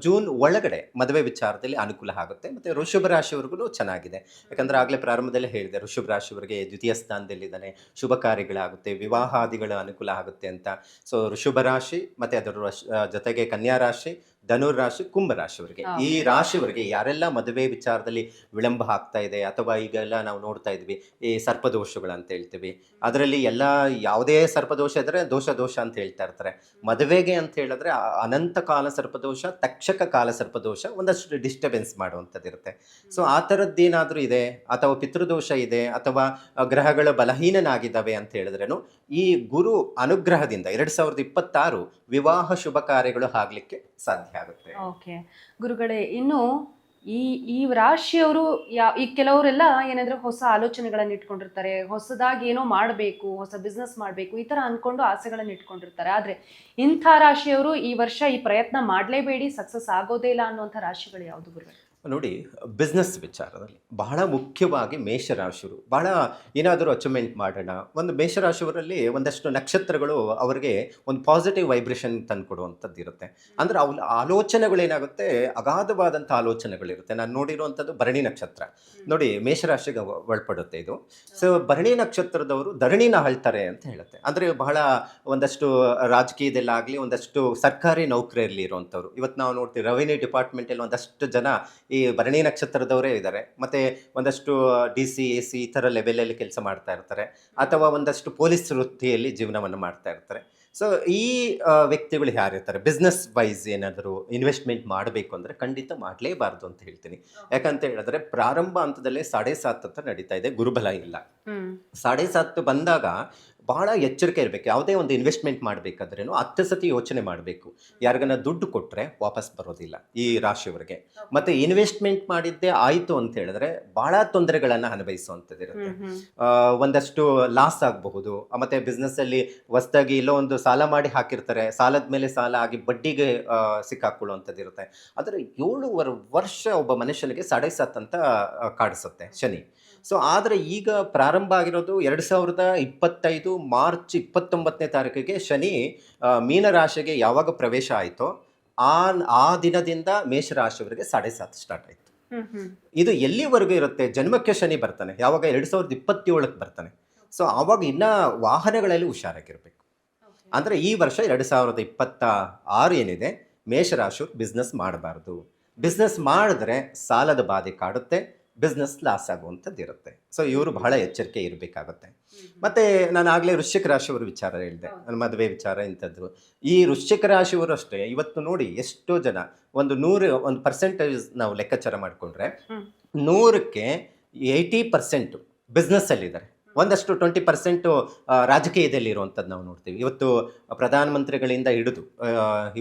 ಜೂನ್ ಒಳಗಡೆ ಮದುವೆ ವಿಚಾರದಲ್ಲಿ ಅನುಕೂಲ ಆಗುತ್ತೆ. ಮತ್ತು ವೃಷಭ ರಾಶಿಯವ್ರಿಗೂ ಚೆನ್ನಾಗಿದೆ. ಯಾಕಂದರೆ ಆಗಲೇ ಪ್ರಾರಂಭದಲ್ಲೇ ಹೇಳಿದೆ, ವೃಷಭ ರಾಶಿಯವರಿಗೆ ದ್ವಿತೀಯ ಸ್ಥಾನದಲ್ಲಿದ್ದಾನೆ, ಶುಭ ಕಾರ್ಯಗಳಾಗುತ್ತೆ, ವಿವಾಹಾದಿಗಳ ಅನುಕೂಲ ಆಗುತ್ತೆ ಅಂತ. ಸೊ ವೃಷಭ ರಾಶಿ ಮತ್ತು ಅದರ ಜೊತೆಗೆ ಕನ್ಯಾ ರಾಶಿ, ಧನುರ್ ರಾಶಿ, ಕುಂಭ ರಾಶಿಯವರಿಗೆ, ಈ ರಾಶಿಯವರಿಗೆ ಯಾರೆಲ್ಲ ಮದುವೆ ವಿಚಾರದಲ್ಲಿ ವಿಳಂಬ ಆಗ್ತಾ ಇದೆ, ಅಥವಾ ಈಗೆಲ್ಲ ನಾವು ನೋಡ್ತಾ ಇದ್ವಿ ಈ ಸರ್ಪದೋಷಗಳು ಅಂತ ಹೇಳ್ತೀವಿ, ಅದರಲ್ಲಿ ಎಲ್ಲ ಯಾವುದೇ ಸರ್ಪದೋಷ ಇದ್ದರೆ ದೋಷ ಅಂತ ಹೇಳ್ತಾ ಇರ್ತಾರೆ. ಮದುವೆಗೆ ಅಂತ ಹೇಳಿದ್ರೆ ಅನಂತ ಕಾಲ ಸರ್ಪದೋಷ, ತಕ್ಷಕ ಕಾಲ ಸರ್ಪದೋಷ, ಒಂದಷ್ಟು ಡಿಸ್ಟರ್ಬೆನ್ಸ್ ಮಾಡುವಂಥದ್ದಿರುತ್ತೆ. ಸೊ ಆ ಥರದ್ದೇನಾದರೂ ಇದೆ, ಅಥವಾ ಪಿತೃದೋಷ ಇದೆ, ಅಥವಾ ಗ್ರಹಗಳು ಬಲಹೀನನಾಗಿದ್ದಾವೆ ಅಂತ ಹೇಳಿದ್ರೇನು ಈ ಗುರು ಅನುಗ್ರಹದಿಂದ 2026 ವಿವಾಹ ಶುಭ ಕಾರ್ಯಗಳು ಆಗಲಿಕ್ಕೆ ಸಾಧ್ಯ ಆಗುತ್ತೆ. ಓಕೆ ಗುರುಗಳೇ, ಇನ್ನು ಈ ರಾಶಿಯವರು ಈ ಕೆಲವರೆಲ್ಲ ಏನಂದ್ರೆ ಹೊಸ ಆಲೋಚನೆಗಳನ್ನ ಇಟ್ಕೊಂಡಿರ್ತಾರೆ, ಹೊಸದಾಗಿ ಏನೋ ಮಾಡಬೇಕು, ಹೊಸ ಬಿಸ್ನೆಸ್ ಮಾಡಬೇಕು, ಈ ತರ ಅನ್ಕೊಂಡು ಆಸೆಗಳನ್ನ ಇಟ್ಕೊಂಡಿರ್ತಾರೆ. ಆದ್ರೆ ಇಂಥ ರಾಶಿಯವರು ಈ ವರ್ಷ ಈ ಪ್ರಯತ್ನ ಮಾಡಲೇಬೇಡಿ, ಸಕ್ಸಸ್ ಆಗೋದೇ ಇಲ್ಲ ಅನ್ನುವಂಥ ರಾಶಿಗಳು ಯಾವುದು ಗುರುಗಳೇ? ನೋಡಿ, ಬಿಸ್ನೆಸ್ ವಿಚಾರದಲ್ಲಿ ಬಹಳ ಮುಖ್ಯವಾಗಿ ಮೇಷರಾಶಿಯವರು ಬಹಳ ಏನಾದರೂ ಅಚೀವ್ಮೆಂಟ್ ಮಾಡೋಣ, ಒಂದು ಮೇಷರಾಶಿಯವರಲ್ಲಿ ಒಂದಷ್ಟು ನಕ್ಷತ್ರಗಳು ಅವರಿಗೆ ಒಂದು ಪಾಸಿಟಿವ್ ವೈಬ್ರೇಷನ್ ತಂದು ಕೊಡುವಂಥದ್ದು ಇರುತ್ತೆ. ಅಂದರೆ ಅವ್ರ ಆಲೋಚನೆಗಳೇನಾಗುತ್ತೆ, ಅಗಾಧವಾದಂಥ ಆಲೋಚನೆಗಳಿರುತ್ತೆ. ನಾನು ನೋಡಿರುವಂಥದ್ದು ಭರಣಿ ನಕ್ಷತ್ರ, ನೋಡಿ ಮೇಷರಾಶಿಗೆ ಒಳಪಡುತ್ತೆ ಇದು. ಸೊ ಭರಣಿ ನಕ್ಷತ್ರದವರು ಧರಣಿನ ಆಳ್ತಾರೆ ಅಂತ ಹೇಳುತ್ತೆ. ಅಂದರೆ ಬಹಳ ಒಂದಷ್ಟು ರಾಜಕೀಯದಲ್ಲಾಗಲಿ, ಒಂದಷ್ಟು ಸರ್ಕಾರಿ ನೌಕರಿಯಲ್ಲಿ ಇರುವಂಥವ್ರು, ಇವತ್ತು ನಾವು ನೋಡ್ತೀವಿ ರೆವಿನ್ಯೂ ಡಿಪಾರ್ಟ್ಮೆಂಟಲ್ಲಿ ಒಂದಷ್ಟು ಜನ ಈ ಭರಣಿ ನಕ್ಷತ್ರದವರೇ ಇದ್ದಾರೆ. ಮತ್ತು ಒಂದಷ್ಟು DC AC ಈ ಥರ ಲೆವೆಲಲ್ಲಿ ಕೆಲಸ ಮಾಡ್ತಾ ಇರ್ತಾರೆ, ಅಥವಾ ಒಂದಷ್ಟು ಪೊಲೀಸ್ ವೃತ್ತಿಯಲ್ಲಿ ಜೀವನವನ್ನು ಮಾಡ್ತಾ ಇರ್ತಾರೆ. ಸೊ ಈ ವ್ಯಕ್ತಿಗಳು ಯಾರಿರ್ತಾರೆ, ಬಿಸ್ನೆಸ್ ವೈಸ್ ಏನಾದರೂ ಇನ್ವೆಸ್ಟ್ಮೆಂಟ್ ಮಾಡಬೇಕು ಅಂದರೆ ಖಂಡಿತ ಮಾಡಲೇಬಾರ್ದು ಅಂತ ಹೇಳ್ತೀನಿ. ಯಾಕಂತ ಹೇಳಿದ್ರೆ ಪ್ರಾರಂಭ ಹಂತದಲ್ಲೇ 7.5 ಅಂತ ನಡೀತಾ ಇದೆ, ಗುರುಬಲ ಇಲ್ಲ. 7.5 ಬಂದಾಗ ಬಹಳ ಎಚ್ಚರಿಕೆ ಇರಬೇಕು. ಯಾವುದೇ ಒಂದು ಇನ್ವೆಸ್ಟ್ಮೆಂಟ್ ಮಾಡಬೇಕಾದ್ರೇನು 10 ಸತಿ ಯೋಚನೆ ಮಾಡಬೇಕು. ಯಾರಿಗನ್ನ ದುಡ್ಡು ಕೊಟ್ಟರೆ ವಾಪಸ್ ಬರೋದಿಲ್ಲ ಈ ರಾಶಿಯವರಿಗೆ. ಮತ್ತು ಇನ್ವೆಸ್ಟ್ಮೆಂಟ್ ಮಾಡಿದ್ದೇ ಆಯಿತು ಅಂತ ಹೇಳಿದ್ರೆ ಭಾಳ ತೊಂದರೆಗಳನ್ನು ಅನುಭವಿಸುವಂಥದ್ದಿರುತ್ತೆ. ಒಂದಷ್ಟು ಲಾಸ್ ಆಗಬಹುದು. ಮತ್ತು ಬಿಸ್ನೆಸ್ಸಲ್ಲಿ ಹೊಸದಾಗಿ ಇಲ್ಲೋ ಒಂದು ಸಾಲ ಮಾಡಿ ಹಾಕಿರ್ತಾರೆ, ಸಾಲದ ಮೇಲೆ ಸಾಲ ಆಗಿ ಬಡ್ಡಿಗೆ ಸಿಕ್ಕಾಕೊಳ್ಳುವಂಥದ್ದಿರುತ್ತೆ. ಆದರೆ 7 ವರ್ಷ ಒಬ್ಬ ಮನುಷ್ಯನಿಗೆ 7.5 ಅಂತ ಕಾಡಿಸುತ್ತೆ ಶನಿ. ಸೊ ಆದರೆ ಈಗ ಪ್ರಾರಂಭ ಆಗಿರೋದು 2025 ಮಾರ್ಚ್ 29ನೇ ತಾರೀಕಿಗೆ ಶನಿ ಮೀನರಾಶಿಗೆ ಯಾವಾಗ ಪ್ರವೇಶ ಆಯಿತೋ ಆ ದಿನದಿಂದ ಮೇಷರಾಶಿಯವರಿಗೆ 7.5 ಸ್ಟಾರ್ಟ್ ಆಯಿತು. ಇದು ಎಲ್ಲಿವರೆಗೂ ಇರುತ್ತೆ? ಜನ್ಮಕ್ಕೆ ಶನಿ ಬರ್ತಾನೆ ಯಾವಾಗ 2027ಕ್ಕೆ ಬರ್ತಾನೆ. ಸೊ ಆವಾಗ ಇನ್ನ ವಾಹನಗಳಲ್ಲಿ ಹುಷಾರಾಗಿರ್ಬೇಕು. ಅಂದ್ರೆ ಈ ವರ್ಷ 2026 ಏನಿದೆ, ಮೇಷರಾಶಿಯವರು ಬಿಸ್ನೆಸ್ ಮಾಡಬಾರ್ದು. ಬಿಸ್ನೆಸ್ ಮಾಡಿದ್ರೆ ಸಾಲದ ಬಾಧೆ ಕಾಡುತ್ತೆ, ಬಿಸ್ನೆಸ್ ಲಾಸ್ ಆಗುವಂಥದ್ದು ಇರುತ್ತೆ. ಸೊ ಇವರು ಬಹಳ ಎಚ್ಚರಿಕೆ ಇರಬೇಕಾಗುತ್ತೆ. ಮತ್ತೆ ನಾನು ಆಗಲೇ ವೃಶ್ಚಿಕ ರಾಶಿಯವರ ವಿಚಾರ ಹೇಳಿದೆ, ನನ್ನ ಮದುವೆ ವಿಚಾರ ಇಂಥದ್ದು. ಈ ವೃಶ್ಚಿಕ ರಾಶಿಯವರು ಅಷ್ಟೇ, ಇವತ್ತು ನೋಡಿ ಎಷ್ಟೋ ಜನ ಒಂದು ಪರ್ಸೆಂಟೇಜ್ ನಾವು ಲೆಕ್ಕಾಚಾರ ಮಾಡಿಕೊಂಡ್ರೆ 100ಕ್ಕೆ 80% ಬಿಸ್ನೆಸ್ಸಲ್ಲಿದ್ದಾರೆ. ಒಂದಷ್ಟು 20% ರಾಜಕೀಯದಲ್ಲಿ ಇರುವಂಥದ್ದು ನಾವು ನೋಡ್ತೀವಿ. ಇವತ್ತು ಪ್ರಧಾನಮಂತ್ರಿಗಳಿಂದ ಹಿಡಿದು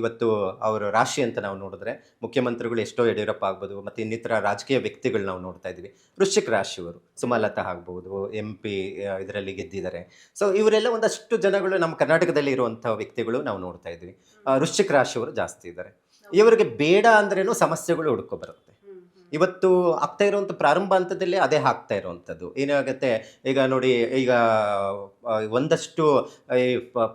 ಇವತ್ತು ಅವರ ರಾಶಿ ಅಂತ ನಾವು ನೋಡಿದ್ರೆ ಮುಖ್ಯಮಂತ್ರಿಗಳು ಎಷ್ಟೋ ಯಡಿಯೂರಪ್ಪ ಆಗ್ಬೋದು, ಮತ್ತು ಇನ್ನಿತರ ರಾಜಕೀಯ ವ್ಯಕ್ತಿಗಳು ನಾವು ನೋಡ್ತಾ ಇದ್ದೀವಿ. ವೃಶ್ಚಿಕ ರಾಶಿಯವರು ಸುಮಲತಾ ಆಗ್ಬೋದು, MP ಇದರಲ್ಲಿ ಗೆದ್ದಿದ್ದಾರೆ. ಸೊ ಇವರೆಲ್ಲ ಒಂದಷ್ಟು ಜನಗಳು ನಮ್ಮ ಕರ್ನಾಟಕದಲ್ಲಿ ಇರುವಂಥ ವ್ಯಕ್ತಿಗಳು ನಾವು ನೋಡ್ತಾ ಇದ್ವಿ. ವೃಶ್ಚಿಕ ರಾಶಿಯವರು ಜಾಸ್ತಿ ಇದ್ದಾರೆ. ಇವರಿಗೆ ಬೇಡ ಅಂದ್ರೇನು ಸಮಸ್ಯೆಗಳು ಹುಡ್ಕೊ ಬರುತ್ತೆ. ಇವತ್ತು ಆಗ್ತಾ ಇರುವಂಥ ಪ್ರಾರಂಭ ಹಂತದಲ್ಲೇ ಅದೇ ಆಗ್ತಾ ಇರುವಂಥದ್ದು. ಏನಾಗುತ್ತೆ ಈಗ ನೋಡಿ, ಈಗ ಒಂದಷ್ಟು ಈ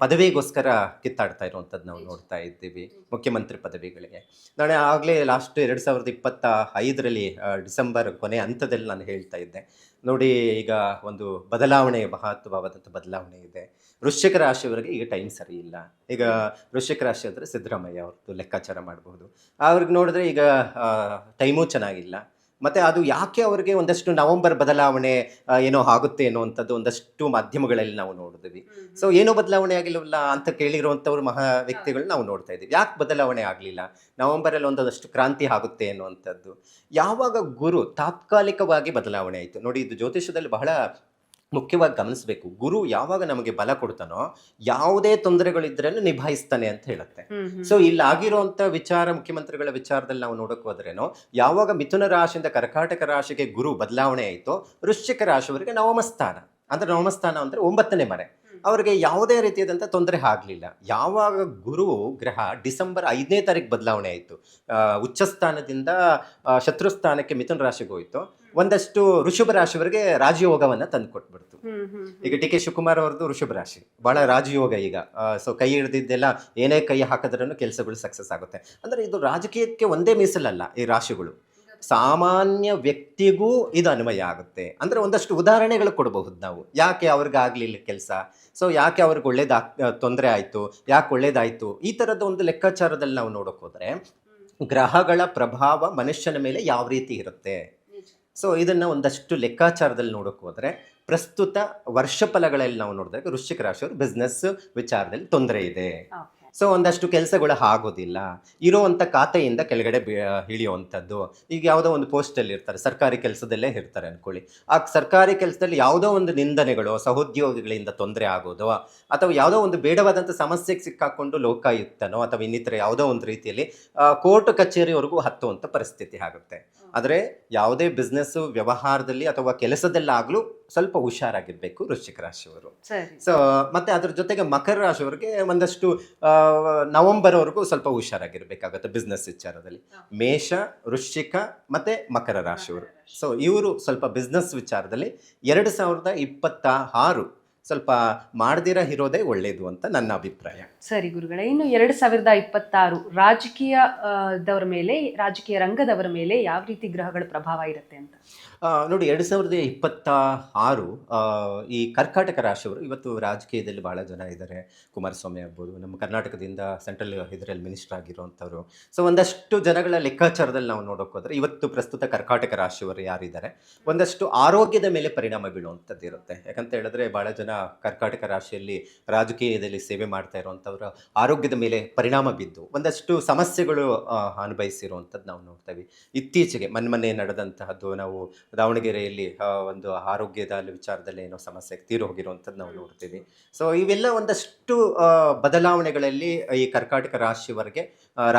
ಪದವಿಗೋಸ್ಕರ ಕಿತ್ತಾಡ್ತಾ ಇರುವಂಥದ್ದು ನಾವು ನೋಡ್ತಾ ಇದ್ದೀವಿ, ಮುಖ್ಯಮಂತ್ರಿ ಪದವಿಗಳಿಗೆ. ನಾಳೆ ಆಗಲೇ ಲಾಸ್ಟ್ 2025ರಲ್ಲಿ ಡಿಸೆಂಬರ್ ಕೊನೆ ಹಂತದಲ್ಲಿ ನಾನು ಹೇಳ್ತಾ ಇದ್ದೆ ನೋಡಿ, ಈಗ ಒಂದು ಬದಲಾವಣೆ, ಮಹತ್ವವಾದಂಥ ಬದಲಾವಣೆ ಇದೆ. ವೃಶ್ಚಿಕ ರಾಶಿಯವರಿಗೆ ಈಗ ಟೈಮ್ ಸರಿ ಇಲ್ಲ. ಈಗ ವೃಶ್ಚಿಕ ರಾಶಿ ಅಂದರೆ ಸಿದ್ದರಾಮಯ್ಯ ಅವ್ರದ್ದು ಲೆಕ್ಕಾಚಾರ ಮಾಡಬಹುದು. ಅವ್ರಿಗೆ ನೋಡಿದ್ರೆ ಈಗ ಟೈಮೂ ಚೆನ್ನಾಗಿಲ್ಲ. ಮತ್ತು ಅದು ಯಾಕೆ ಅವರಿಗೆ ಒಂದಷ್ಟು ನವೆಂಬರ್ ಬದಲಾವಣೆ ಏನೋ ಆಗುತ್ತೆ ಅನ್ನೋವಂಥದ್ದು ಒಂದಷ್ಟು ಮಾಧ್ಯಮಗಳಲ್ಲಿ ನಾವು ನೋಡಿದ್ವಿ. ಸೊ ಏನೋ ಬದಲಾವಣೆ ಆಗಿಲ್ಲವಲ್ಲ ಅಂತ ಕೇಳಿರುವಂಥವ್ರು ಮಹಾ ವ್ಯಕ್ತಿಗಳು ನಾವು ನೋಡ್ತಾ ಇದ್ದೀವಿ. ಯಾಕೆ ಬದಲಾವಣೆ ಆಗಲಿಲ್ಲ? ನವೆಂಬರಲ್ಲಿ ಒಂದಷ್ಟು ಕ್ರಾಂತಿ ಆಗುತ್ತೆ ಅನ್ನುವಂಥದ್ದು. ಯಾವಾಗ ಗುರು ತಾತ್ಕಾಲಿಕವಾಗಿ ಬದಲಾವಣೆ ಆಯಿತು ನೋಡಿ, ಇದು ಜ್ಯೋತಿಷದಲ್ಲಿ ಬಹಳ ಮುಖ್ಯವಾಗಿ ಗಮನಿಸಬೇಕು. ಗುರು ಯಾವಾಗ ನಮಗೆ ಬಲ ಕೊಡ್ತಾನೋ ಯಾವುದೇ ತೊಂದರೆಗಳಿದ್ರೂ ನಿಭಾಯಿಸ್ತಾನೆ ಅಂತ ಹೇಳುತ್ತೆ. ಸೊ ಇಲ್ಲಿ ಆಗಿರುವಂಥ ವಿಚಾರ, ಮುಖ್ಯಮಂತ್ರಿಗಳ ವಿಚಾರದಲ್ಲಿ ನಾವು ನೋಡೋಕೆ ಹೋದ್ರೇನೋ, ಯಾವಾಗ ಮಿಥುನ ರಾಶಿಯಿಂದ ಕರ್ಕಾಟಕ ರಾಶಿಗೆ ಗುರು ಬದಲಾವಣೆ ಆಯಿತೋ, ವೃಶ್ಚಿಕ ರಾಶಿಯವರಿಗೆ ನವಮಸ್ಥಾನ ಅಂದರೆ 9ನೇ ಮನೆ, ಅವರಿಗೆ ಯಾವುದೇ ರೀತಿಯಾದಂಥ ತೊಂದರೆ ಆಗಲಿಲ್ಲ. ಯಾವಾಗ ಗುರು ಗ್ರಹ ಡಿಸೆಂಬರ್ 5ನೇ ತಾರೀಕು ಬದಲಾವಣೆ ಆಯಿತು, ಉಚ್ಚ ಸ್ಥಾನದಿಂದ ಶತ್ರು ಸ್ಥಾನಕ್ಕೆ ಮಿಥುನ ರಾಶಿಗೆ ಹೋಯಿತು, ಒಂದಷ್ಟು ವೃಷಭ ರಾಶಿಯವರಿಗೆ ರಾಜಯೋಗವನ್ನು ತಂದು ಕೊಟ್ಬಿಡ್ತು. ಈಗ ಡಿ ಕೆ ಶಿವಕುಮಾರ್ ಅವ್ರದ್ದು ವೃಷಭ ರಾಶಿ, ಬಹಳ ರಾಜಯೋಗ ಈಗ. ಸೊ ಕೈ ಹಿಡಿದಿದ್ದೆಲ್ಲ ಏನೇ ಕೈ ಹಾಕಿದ್ರೂ ಕೆಲಸಗಳು ಸಕ್ಸಸ್ ಆಗುತ್ತೆ. ಅಂದರೆ ಇದು ರಾಜಕೀಯಕ್ಕೆ ಒಂದೇ ಮೀಸಲಲ್ಲ, ಈ ರಾಶಿಗಳು ಸಾಮಾನ್ಯ ವ್ಯಕ್ತಿಗೂ ಇದು ಅನ್ವಯ ಆಗುತ್ತೆ. ಅಂದರೆ ಒಂದಷ್ಟು ಉದಾಹರಣೆಗಳು ಕೊಡಬಹುದು ನಾವು, ಯಾಕೆ ಅವ್ರಿಗೆ ಆಗಲಿಲ್ಲ ಕೆಲಸ, ಸೊ ಯಾಕೆ ಅವ್ರಿಗೆ ತೊಂದರೆ ಆಯಿತು, ಯಾಕೆ ಒಳ್ಳೇದಾಯಿತು, ಈ ಥರದ ಒಂದು ಲೆಕ್ಕಾಚಾರದಲ್ಲಿ ನಾವು ನೋಡೋಕೆ ಹೋದರೆ ಗ್ರಹಗಳ ಪ್ರಭಾವ ಮನುಷ್ಯನ ಮೇಲೆ ಯಾವ ರೀತಿ ಇರುತ್ತೆ. ಸೊ ಇದನ್ನು ಒಂದಷ್ಟು ಲೆಕ್ಕಾಚಾರದಲ್ಲಿ ನೋಡೋಕೆ ಹೋದರೆ ಪ್ರಸ್ತುತ ವರ್ಷ ಫಲಗಳಲ್ಲಿ ನಾವು ನೋಡಿದಾಗ ವೃಶ್ಚಿಕ ರಾಶಿಯವರು ಬಿಸ್ನೆಸ್ ವಿಚಾರದಲ್ಲಿ ತೊಂದರೆ ಇದೆ. ಸೊ ಒಂದಷ್ಟು ಕೆಲಸಗಳು ಆಗೋದಿಲ್ಲ, ಇರೋವಂಥ ಖಾತೆಯಿಂದ ಕೆಳಗಡೆ ಇಳಿಯುವಂಥದ್ದು. ಈಗ ಯಾವುದೋ ಒಂದು ಪೋಸ್ಟಲ್ಲಿ ಇರ್ತಾರೆ, ಸರ್ಕಾರಿ ಕೆಲಸದಲ್ಲೇ ಇರ್ತಾರೆ ಅಂದ್ಕೊಳ್ಳಿ. ಆ ಸರ್ಕಾರಿ ಕೆಲಸದಲ್ಲಿ ಯಾವುದೋ ಒಂದು ನಿಂದನೆಗಳು, ಸಹೋದ್ಯೋಗಿಗಳಿಂದ ತೊಂದರೆ ಆಗೋದು, ಅಥವಾ ಯಾವುದೋ ಒಂದು ಬೇಡವಾದಂಥ ಸಮಸ್ಯೆಗೆ ಸಿಕ್ಕಾಕೊಂಡು ಲೋಕಾಯುಕ್ತನೋ ಅಥವಾ ಇನ್ನಿತರ ಯಾವುದೋ ಒಂದು ರೀತಿಯಲ್ಲಿ ಕೋರ್ಟ್ ಕಚೇರಿವರೆಗೂ ಹತ್ತುವಂಥ ಪರಿಸ್ಥಿತಿ ಆಗುತ್ತೆ. ಆದರೆ ಯಾವುದೇ ಬಿಸ್ನೆಸ್ಸು ವ್ಯವಹಾರದಲ್ಲಿ ಅಥವಾ ಕೆಲಸದಲ್ಲಾಗಲೂ ಸ್ವಲ್ಪ ಹುಷಾರಾಗಿರ್ಬೇಕು ವೃಶ್ಚಿಕ ರಾಶಿಯವರು. ಸೊ ಮತ್ತೆ ಅದ್ರ ಜೊತೆಗೆ ಮಕರ ರಾಶಿಯವರಿಗೆ ಒಂದಷ್ಟು ನವೆಂಬರ್ವರೆಗೂ ಸ್ವಲ್ಪ ಹುಷಾರಾಗಿರ್ಬೇಕಾಗುತ್ತೆ ಬಿಸ್ನೆಸ್ ವಿಚಾರದಲ್ಲಿ. ಮೇಷ, ವೃಶ್ಚಿಕ ಮತ್ತೆ ಮಕರ ರಾಶಿಯವರು, ಸೊ ಇವರು ಸ್ವಲ್ಪ ಬಿಸ್ನೆಸ್ ವಿಚಾರದಲ್ಲಿ 2026 ಸ್ವಲ್ಪ ಮಾಡದಿರ ಇರೋದೇ ಒಳ್ಳೇದು ಅಂತ ನನ್ನ ಅಭಿಪ್ರಾಯ. ಸರಿ ಗುರುಗಳೇ, ಇನ್ನು 2026 ರಾಜಕೀಯ ರಂಗದವರ ಮೇಲೆ ಯಾವ ರೀತಿ ಗ್ರಹಗಳ ಪ್ರಭಾವ ಇರುತ್ತೆ ಅಂತ ನೋಡಿ, 2026 ಈ ಕರ್ಕಾಟಕ ರಾಶಿಯವರು ಇವತ್ತು ರಾಜಕೀಯದಲ್ಲಿ ಭಾಳ ಜನ ಇದ್ದಾರೆ. ಕುಮಾರಸ್ವಾಮಿ ಆಗ್ಬೋದು, ನಮ್ಮ ಕರ್ನಾಟಕದಿಂದ ಸೆಂಟ್ರಲ್ ಇದರಲ್ಲಿ ಮಿನಿಸ್ಟರ್ ಆಗಿರುವಂಥವ್ರು. ಸೊ ಒಂದಷ್ಟು ಜನಗಳ ಲೆಕ್ಕಾಚಾರದಲ್ಲಿ ನಾವು ನೋಡೋಕೆ ಹೋದರೆ ಇವತ್ತು ಪ್ರಸ್ತುತ ಕರ್ಕಾಟಕ ರಾಶಿಯವರು ಯಾರಿದ್ದಾರೆ, ಒಂದಷ್ಟು ಆರೋಗ್ಯದ ಮೇಲೆ ಪರಿಣಾಮ ಬೀಳುವಂಥದ್ದು ಇರುತ್ತೆ. ಯಾಕಂತ ಹೇಳಿದ್ರೆ ಭಾಳ ಜನ ಕರ್ಕಾಟಕ ರಾಶಿಯಲ್ಲಿ ರಾಜಕೀಯದಲ್ಲಿ ಸೇವೆ ಮಾಡ್ತಾ ಇರುವಂಥವ್ರು ಆರೋಗ್ಯದ ಮೇಲೆ ಪರಿಣಾಮ ಬಿದ್ದು ಒಂದಷ್ಟು ಸಮಸ್ಯೆಗಳು ಅನುಭವಿಸಿರುವಂಥದ್ದು ನಾವು ನೋಡ್ತೇವೆ. ಇತ್ತೀಚೆಗೆ ಮೊನ್ನೆ ನಡೆದಂತಹದ್ದು, ನಾವು ದಾವಣಗೆರೆಯಲ್ಲಿ ಒಂದು ಆರೋಗ್ಯದ ವಿಚಾರದಲ್ಲಿ ಏನೋ ಸಮಸ್ಯೆ ತೀರು ಹೋಗಿರುವಂಥದ್ದು ನಾವು ನೋಡ್ತೀವಿ. ಸೊ ಇವೆಲ್ಲ ಒಂದಷ್ಟು ಬದಲಾವಣೆಗಳಲ್ಲಿ ಈ ಕರ್ಕಾಟಕ ರಾಶಿಯವರೆಗೆ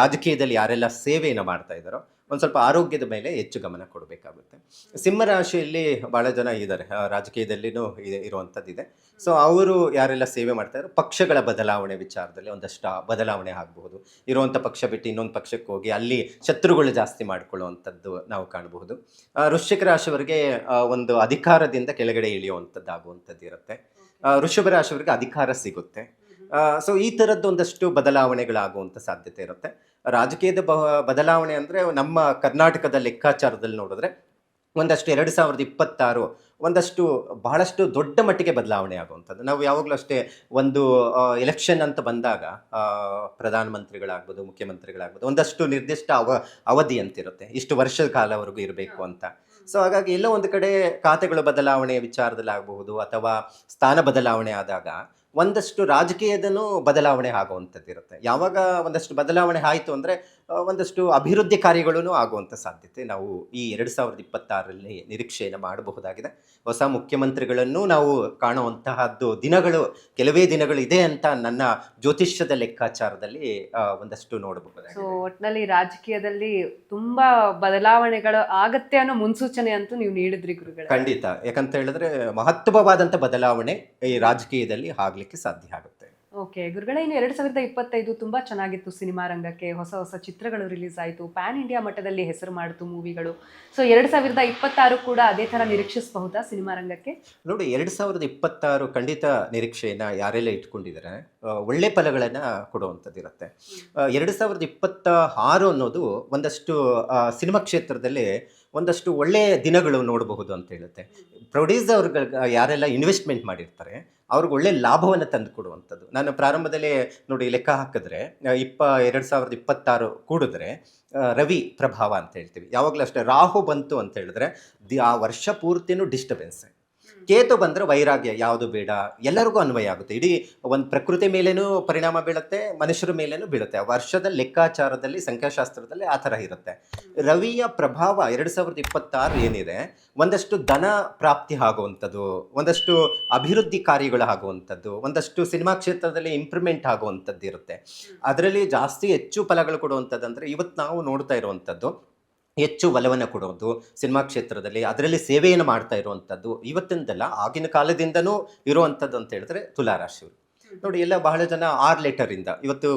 ರಾಜಕೀಯದಲ್ಲಿ ಯಾರೆಲ್ಲ ಸೇವೆಯನ್ನು ಮಾಡ್ತಾ ಇದ್ದಾರೋ ಒಂದು ಸ್ವಲ್ಪ ಆರೋಗ್ಯದ ಮೇಲೆ ಹೆಚ್ಚು ಗಮನ ಕೊಡಬೇಕಾಗುತ್ತೆ. ಸಿಂಹ ರಾಶಿಯಲ್ಲಿ ಭಾಳ ಜನ ಇದ್ದಾರೆ, ರಾಜಕೀಯದಲ್ಲಿನೂ ಇರುವಂಥದ್ದಿದೆ. ಸೊ ಅವರು ಯಾರೆಲ್ಲ ಸೇವೆ ಮಾಡ್ತಾಯಿದ್ರು, ಪಕ್ಷಗಳ ಬದಲಾವಣೆ ವಿಚಾರದಲ್ಲಿ ಒಂದಷ್ಟು ಬದಲಾವಣೆ ಆಗಬಹುದು. ಇರುವಂಥ ಪಕ್ಷ ಬಿಟ್ಟು ಇನ್ನೊಂದು ಪಕ್ಷಕ್ಕೆ ಹೋಗಿ ಅಲ್ಲಿ ಶತ್ರುಗಳು ಜಾಸ್ತಿ ಮಾಡಿಕೊಳ್ಳುವಂಥದ್ದು ನಾವು ಕಾಣಬಹುದು. ವೃಶ್ಚಿಕ ರಾಶಿಯವರಿಗೆ ಒಂದು ಅಧಿಕಾರದಿಂದ ಕೆಳಗಡೆ ಇಳಿಯುವಂಥದ್ದು ಆಗುವಂಥದ್ದು ಇರುತ್ತೆ. ವೃಷಭ ರಾಶಿಯವರಿಗೆ ಅಧಿಕಾರ ಸಿಗುತ್ತೆ. ಸೊ ಈ ಥರದ್ದು ಒಂದಷ್ಟು ಬದಲಾವಣೆಗಳಾಗುವಂಥ ಸಾಧ್ಯತೆ ಇರುತ್ತೆ. ರಾಜಕೀಯದ ಬದಲಾವಣೆ ಅಂದರೆ ನಮ್ಮ ಕರ್ನಾಟಕದ ಲೆಕ್ಕಾಚಾರದಲ್ಲಿ ನೋಡಿದ್ರೆ ಒಂದಷ್ಟು 2026 ಒಂದಷ್ಟು ಬಹಳಷ್ಟು ದೊಡ್ಡ ಮಟ್ಟಿಗೆ ಬದಲಾವಣೆ ಆಗುವಂಥದ್ದು. ನಾವು ಯಾವಾಗಲೂ ಅಷ್ಟೇ ಒಂದು ಎಲೆಕ್ಷನ್ ಅಂತ ಬಂದಾಗ ಪ್ರಧಾನಮಂತ್ರಿಗಳಾಗ್ಬೋದು, ಮುಖ್ಯಮಂತ್ರಿಗಳಾಗ್ಬೋದು, ಒಂದಷ್ಟು ನಿರ್ದಿಷ್ಟ ಅವಧಿ ಅಂತಿರುತ್ತೆ, ಇಷ್ಟು ವರ್ಷದ ಕಾಲವರೆಗೂ ಇರಬೇಕು ಅಂತ. ಸೊ ಹಾಗಾಗಿ ಎಲ್ಲೋ ಒಂದು ಕಡೆ ಖಾತೆಗಳ ಬದಲಾವಣೆ ವಿಚಾರದಲ್ಲಿ ಆಗಬಹುದು ಅಥವಾ ಸ್ಥಾನ ಬದಲಾವಣೆ ಆದಾಗ ಒಂದಷ್ಟು ರಾಜಕೀಯದೂ ಬದಲಾವಣೆ ಆಗುವಂಥದ್ದು ಇರುತ್ತೆ. ಯಾವಾಗ ಒಂದಷ್ಟು ಬದಲಾವಣೆ ಆಯಿತು ಅಂದರೆ ಒಂದಷ್ಟು ಅಭಿವೃದ್ಧಿ ಕಾರ್ಯಗಳೂ ಆಗುವಂಥ ಸಾಧ್ಯತೆ ನಾವು ಈ 2026ರಲ್ಲಿ ನಿರೀಕ್ಷೆಯನ್ನು ಮಾಡಬಹುದಾಗಿದೆ. ಹೊಸ ಮುಖ್ಯಮಂತ್ರಿಗಳನ್ನು ನಾವು ಕಾಣುವಂತಹದ್ದು ಕೆಲವೇ ದಿನಗಳು ಇದೆ ಅಂತ ನನ್ನ ಜ್ಯೋತಿಷ್ಯದ ಲೆಕ್ಕಾಚಾರದಲ್ಲಿ ಒಂದಷ್ಟು ನೋಡಬಹುದಾಗಿದೆ. ಸೊ ಒಟ್ಟಿನಲ್ಲಿ ರಾಜಕೀಯದಲ್ಲಿ ತುಂಬಾ ಬದಲಾವಣೆಗಳು ಆಗತ್ತೆ ಅನ್ನೋ ಮುನ್ಸೂಚನೆ ಅಂತೂ ನೀವು ನೀಡಿದ್ರಿ ಗುರುಗಳೇ. ಖಂಡಿತ, ಯಾಕಂತ ಹೇಳಿದ್ರೆ ಮಹತ್ವವಾದಂಥ ಬದಲಾವಣೆ ಈ ರಾಜಕೀಯದಲ್ಲಿ ಆಗ್ಲಿಕ್ಕೆ ಸಾಧ್ಯ ಆಗುತ್ತೆ. ಓಕೆ ಗುರುಗಳೇ, ಇನ್ನು 2025 ತುಂಬಾ ಚೆನ್ನಾಗಿತ್ತು ಸಿನಿಮಾ ರಂಗಕ್ಕೆ. ಹೊಸ ಹೊಸ ಚಿತ್ರಗಳು ರಿಲೀಸ್ ಆಯಿತು, ಪ್ಯಾನ್ ಇಂಡಿಯಾ ಮಟ್ಟದಲ್ಲಿ ಹೆಸರು ಮಾಡಿತು ಮೂವಿಗಳು. ಸೊ 2026 ಕೂಡ ಅದೇ ಥರ ನಿರೀಕ್ಷಿಸಬಹುದಾ ಸಿನಿಮಾ ರಂಗಕ್ಕೆ? ನೋಡಿ, 2026 ಖಂಡಿತ ನಿರೀಕ್ಷೆಯನ್ನು ಯಾರೆಲ್ಲ ಇಟ್ಕೊಂಡಿದ್ದಾರೆ ಒಳ್ಳೆ ಫಲಗಳನ್ನು ಕೊಡುವಂಥದ್ದು ಇರುತ್ತೆ. 2026 ಅನ್ನೋದು ಒಂದಷ್ಟು ಸಿನಿಮಾ ಕ್ಷೇತ್ರದಲ್ಲಿ ಒಂದಷ್ಟು ಒಳ್ಳೆಯ ದಿನಗಳು ನೋಡಬಹುದು ಅಂತ ಹೇಳುತ್ತೆ. ಪ್ರೊಡ್ಯೂಸರ್ಗಳು ಯಾರೆಲ್ಲ ಇನ್ವೆಸ್ಟ್ಮೆಂಟ್ ಮಾಡಿರ್ತಾರೆ ಅವ್ರಿಗೆ ಒಳ್ಳೆ ಲಾಭವನ್ನು ತಂದು ಕೊಡುವಂಥದ್ದು. ನಾನು ಪ್ರಾರಂಭದಲ್ಲಿ ನೋಡಿ ಲೆಕ್ಕ ಹಾಕಿದ್ರೆ 2026 ಕೂಡಿದ್ರೆ ರವಿ ಪ್ರಭಾವ ಅಂತ ಹೇಳ್ತೀವಿ. ಯಾವಾಗಲೂ ಅಷ್ಟೇ ರಾಹು ಬಂತು ಅಂತ ಹೇಳಿದ್ರೆ ಆ ವರ್ಷ ಪೂರ್ತಿನೂ ಡಿಸ್ಟರ್ಬೆನ್ಸ್. ಕೇತು ಬಂದರೆ ವೈರಾಗ್ಯ, ಯಾವುದು ಬೇಡ, ಎಲ್ಲರಿಗೂ ಅನ್ವಯ ಆಗುತ್ತೆ. ಇಡೀ ಒಂದು ಪ್ರಕೃತಿ ಮೇಲೇನೂ ಪರಿಣಾಮ ಬೀಳುತ್ತೆ, ಮನುಷ್ಯರ ಮೇಲೇನೂ ಬೀಳುತ್ತೆ. ವರ್ಷದ ಲೆಕ್ಕಾಚಾರದಲ್ಲಿ ಸಂಖ್ಯಾಶಾಸ್ತ್ರದಲ್ಲಿ ಆ ಥರ ಇರುತ್ತೆ. ರವಿಯ ಪ್ರಭಾವ 2026 ಏನಿದೆ, ಒಂದಷ್ಟು ಧನ ಪ್ರಾಪ್ತಿ ಆಗುವಂಥದ್ದು, ಒಂದಷ್ಟು ಅಭಿವೃದ್ಧಿ ಕಾರ್ಯಗಳು ಆಗುವಂಥದ್ದು, ಒಂದಷ್ಟು ಸಿನಿಮಾ ಕ್ಷೇತ್ರದಲ್ಲಿ ಇಂಪ್ರೂವ್ಮೆಂಟ್ ಆಗುವಂಥದ್ದು ಇರುತ್ತೆ. ಅದರಲ್ಲಿ ಜಾಸ್ತಿ ಹೆಚ್ಚು ಫಲಗಳು ಕೊಡುವಂಥದ್ದು ಅಂದರೆ ಇವತ್ತು ನಾವು ನೋಡ್ತಾ ಇರುವಂಥದ್ದು ಹೆಚ್ಚು ಒಲವನ್ನು ಕೊಡೋದು ಸಿನಿಮಾ ಕ್ಷೇತ್ರದಲ್ಲಿ, ಅದರಲ್ಲಿ ಸೇವೆಯನ್ನು ಮಾಡ್ತಾ ಇರುವಂಥದ್ದು ಇವತ್ತಿಂದಲ್ಲ ಆಗಿನ ಕಾಲದಿಂದನೂ ಇರುವಂಥದ್ದು ಅಂತ ಹೇಳಿದ್ರೆ ತುಲಾರಾಶಿಯವರು. ನೋಡಿ, ಎಲ್ಲ ಬಹಳ ಜನ 6 ಲೆಟರಿಂದ ಇವತ್ತು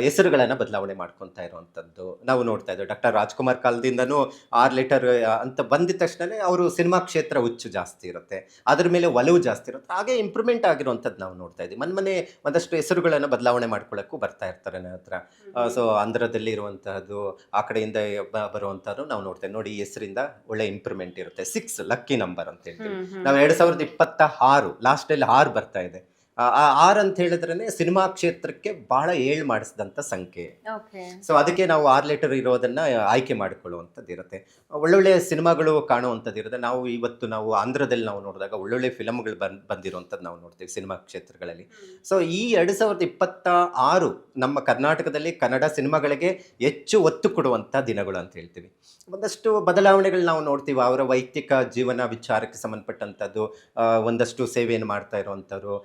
ಹೆಸರುಗಳನ್ನು ಬದಲಾವಣೆ ಮಾಡ್ಕೊತಾ ಇರುವಂಥದ್ದು ನಾವು ನೋಡ್ತಾ ಇದ್ದೇವೆ. ಡಾಕ್ಟರ್ ರಾಜ್ಕುಮಾರ್ ಕಾಲದಿಂದನೂ 6 ಲೆಟರ್ ಅಂತ ಬಂದಿದ ತಕ್ಷಣವೇ ಅವರು ಸಿನಿಮಾ ಕ್ಷೇತ್ರ ಹುಚ್ಚು ಜಾಸ್ತಿ ಇರುತ್ತೆ, ಅದ್ರ ಮೇಲೆ ಒಲವು ಜಾಸ್ತಿ ಇರುತ್ತೆ. ಹಾಗೆ ಇಂಪ್ರೂವ್ಮೆಂಟ್ ಆಗಿರುವಂಥದ್ದು ನಾವು ನೋಡ್ತಾ ಇದ್ದೀವಿ. ಮೊನ್ನೆ ಒಂದಷ್ಟು ಹೆಸರುಗಳನ್ನು ಬದಲಾವಣೆ ಮಾಡ್ಕೊಳ್ಳೋಕ್ಕೂ ಬರ್ತಾ ಇರ್ತಾರೆ ನನ್ನ ಹತ್ರ. ಸೊ ಆಂಧ್ರದಲ್ಲಿ ಇರುವಂತಹದ್ದು, ಆ ಕಡೆಯಿಂದ ಬರುವಂಥದ್ದು ನಾವು ನೋಡ್ತೇವೆ. ನೋಡಿ, ಈ ಹೆಸರಿಂದ ಒಳ್ಳೆ ಇಂಪ್ರೂವ್ಮೆಂಟ್ ಇರುತ್ತೆ. 6 ಲಕ್ಕಿ ನಂಬರ್ ಅಂತ ಹೇಳ್ತೀವಿ ನಾವು. 2026 ಲಾಸ್ಟಲ್ಲಿ 6 ಬರ್ತಾ ಇದೆ. 6 ಅಂತ ಹೇಳಿದ್ರೆ ಸಿನಿಮಾ ಕ್ಷೇತ್ರಕ್ಕೆ ಬಹಳ ಏಳು ಮಾಡಿಸಿದಂಥ ಸಂಖ್ಯೆ. ಸೊ ಅದಕ್ಕೆ ನಾವು 6 ಲೆಟರ್ ಇರೋದನ್ನ ಆಯ್ಕೆ ಮಾಡಿಕೊಳ್ಳುವಂಥದ್ದು ಇರುತ್ತೆ. ಒಳ್ಳೊಳ್ಳೆ ಸಿನಿಮಾಗಳು ಕಾಣುವಂಥದ್ದು ಇರುತ್ತೆ. ನಾವು ಆಂಧ್ರದಲ್ಲಿ ನಾವು ನೋಡಿದಾಗ ಒಳ್ಳೊಳ್ಳೆ ಫಿಲಮ್ಗಳು ಬಂದಿರುವಂಥದ್ದು ನಾವು ನೋಡ್ತೀವಿ ಸಿನಿಮಾ ಕ್ಷೇತ್ರಗಳಲ್ಲಿ. ಸೊ ಈ 2026 ನಮ್ಮ ಕರ್ನಾಟಕದಲ್ಲಿ ಕನ್ನಡ ಸಿನಿಮಾಗಳಿಗೆ ಹೆಚ್ಚು ಒತ್ತು ಕೊಡುವಂಥ ದಿನಗಳು ಅಂತ ಹೇಳ್ತೀವಿ. ಒಂದಷ್ಟು ಬದಲಾವಣೆಗಳು ನಾವು ನೋಡ್ತೀವಿ. ಅವರ ವೈಯಕ್ತಿಕ ಜೀವನ ವಿಚಾರಕ್ಕೆ ಸಂಬಂಧಪಟ್ಟಂಥದ್ದು, ಒಂದಷ್ಟು ಸೇವೆಯನ್ನು ಮಾಡ್ತಾ ಇರುವಂಥವ್ರು,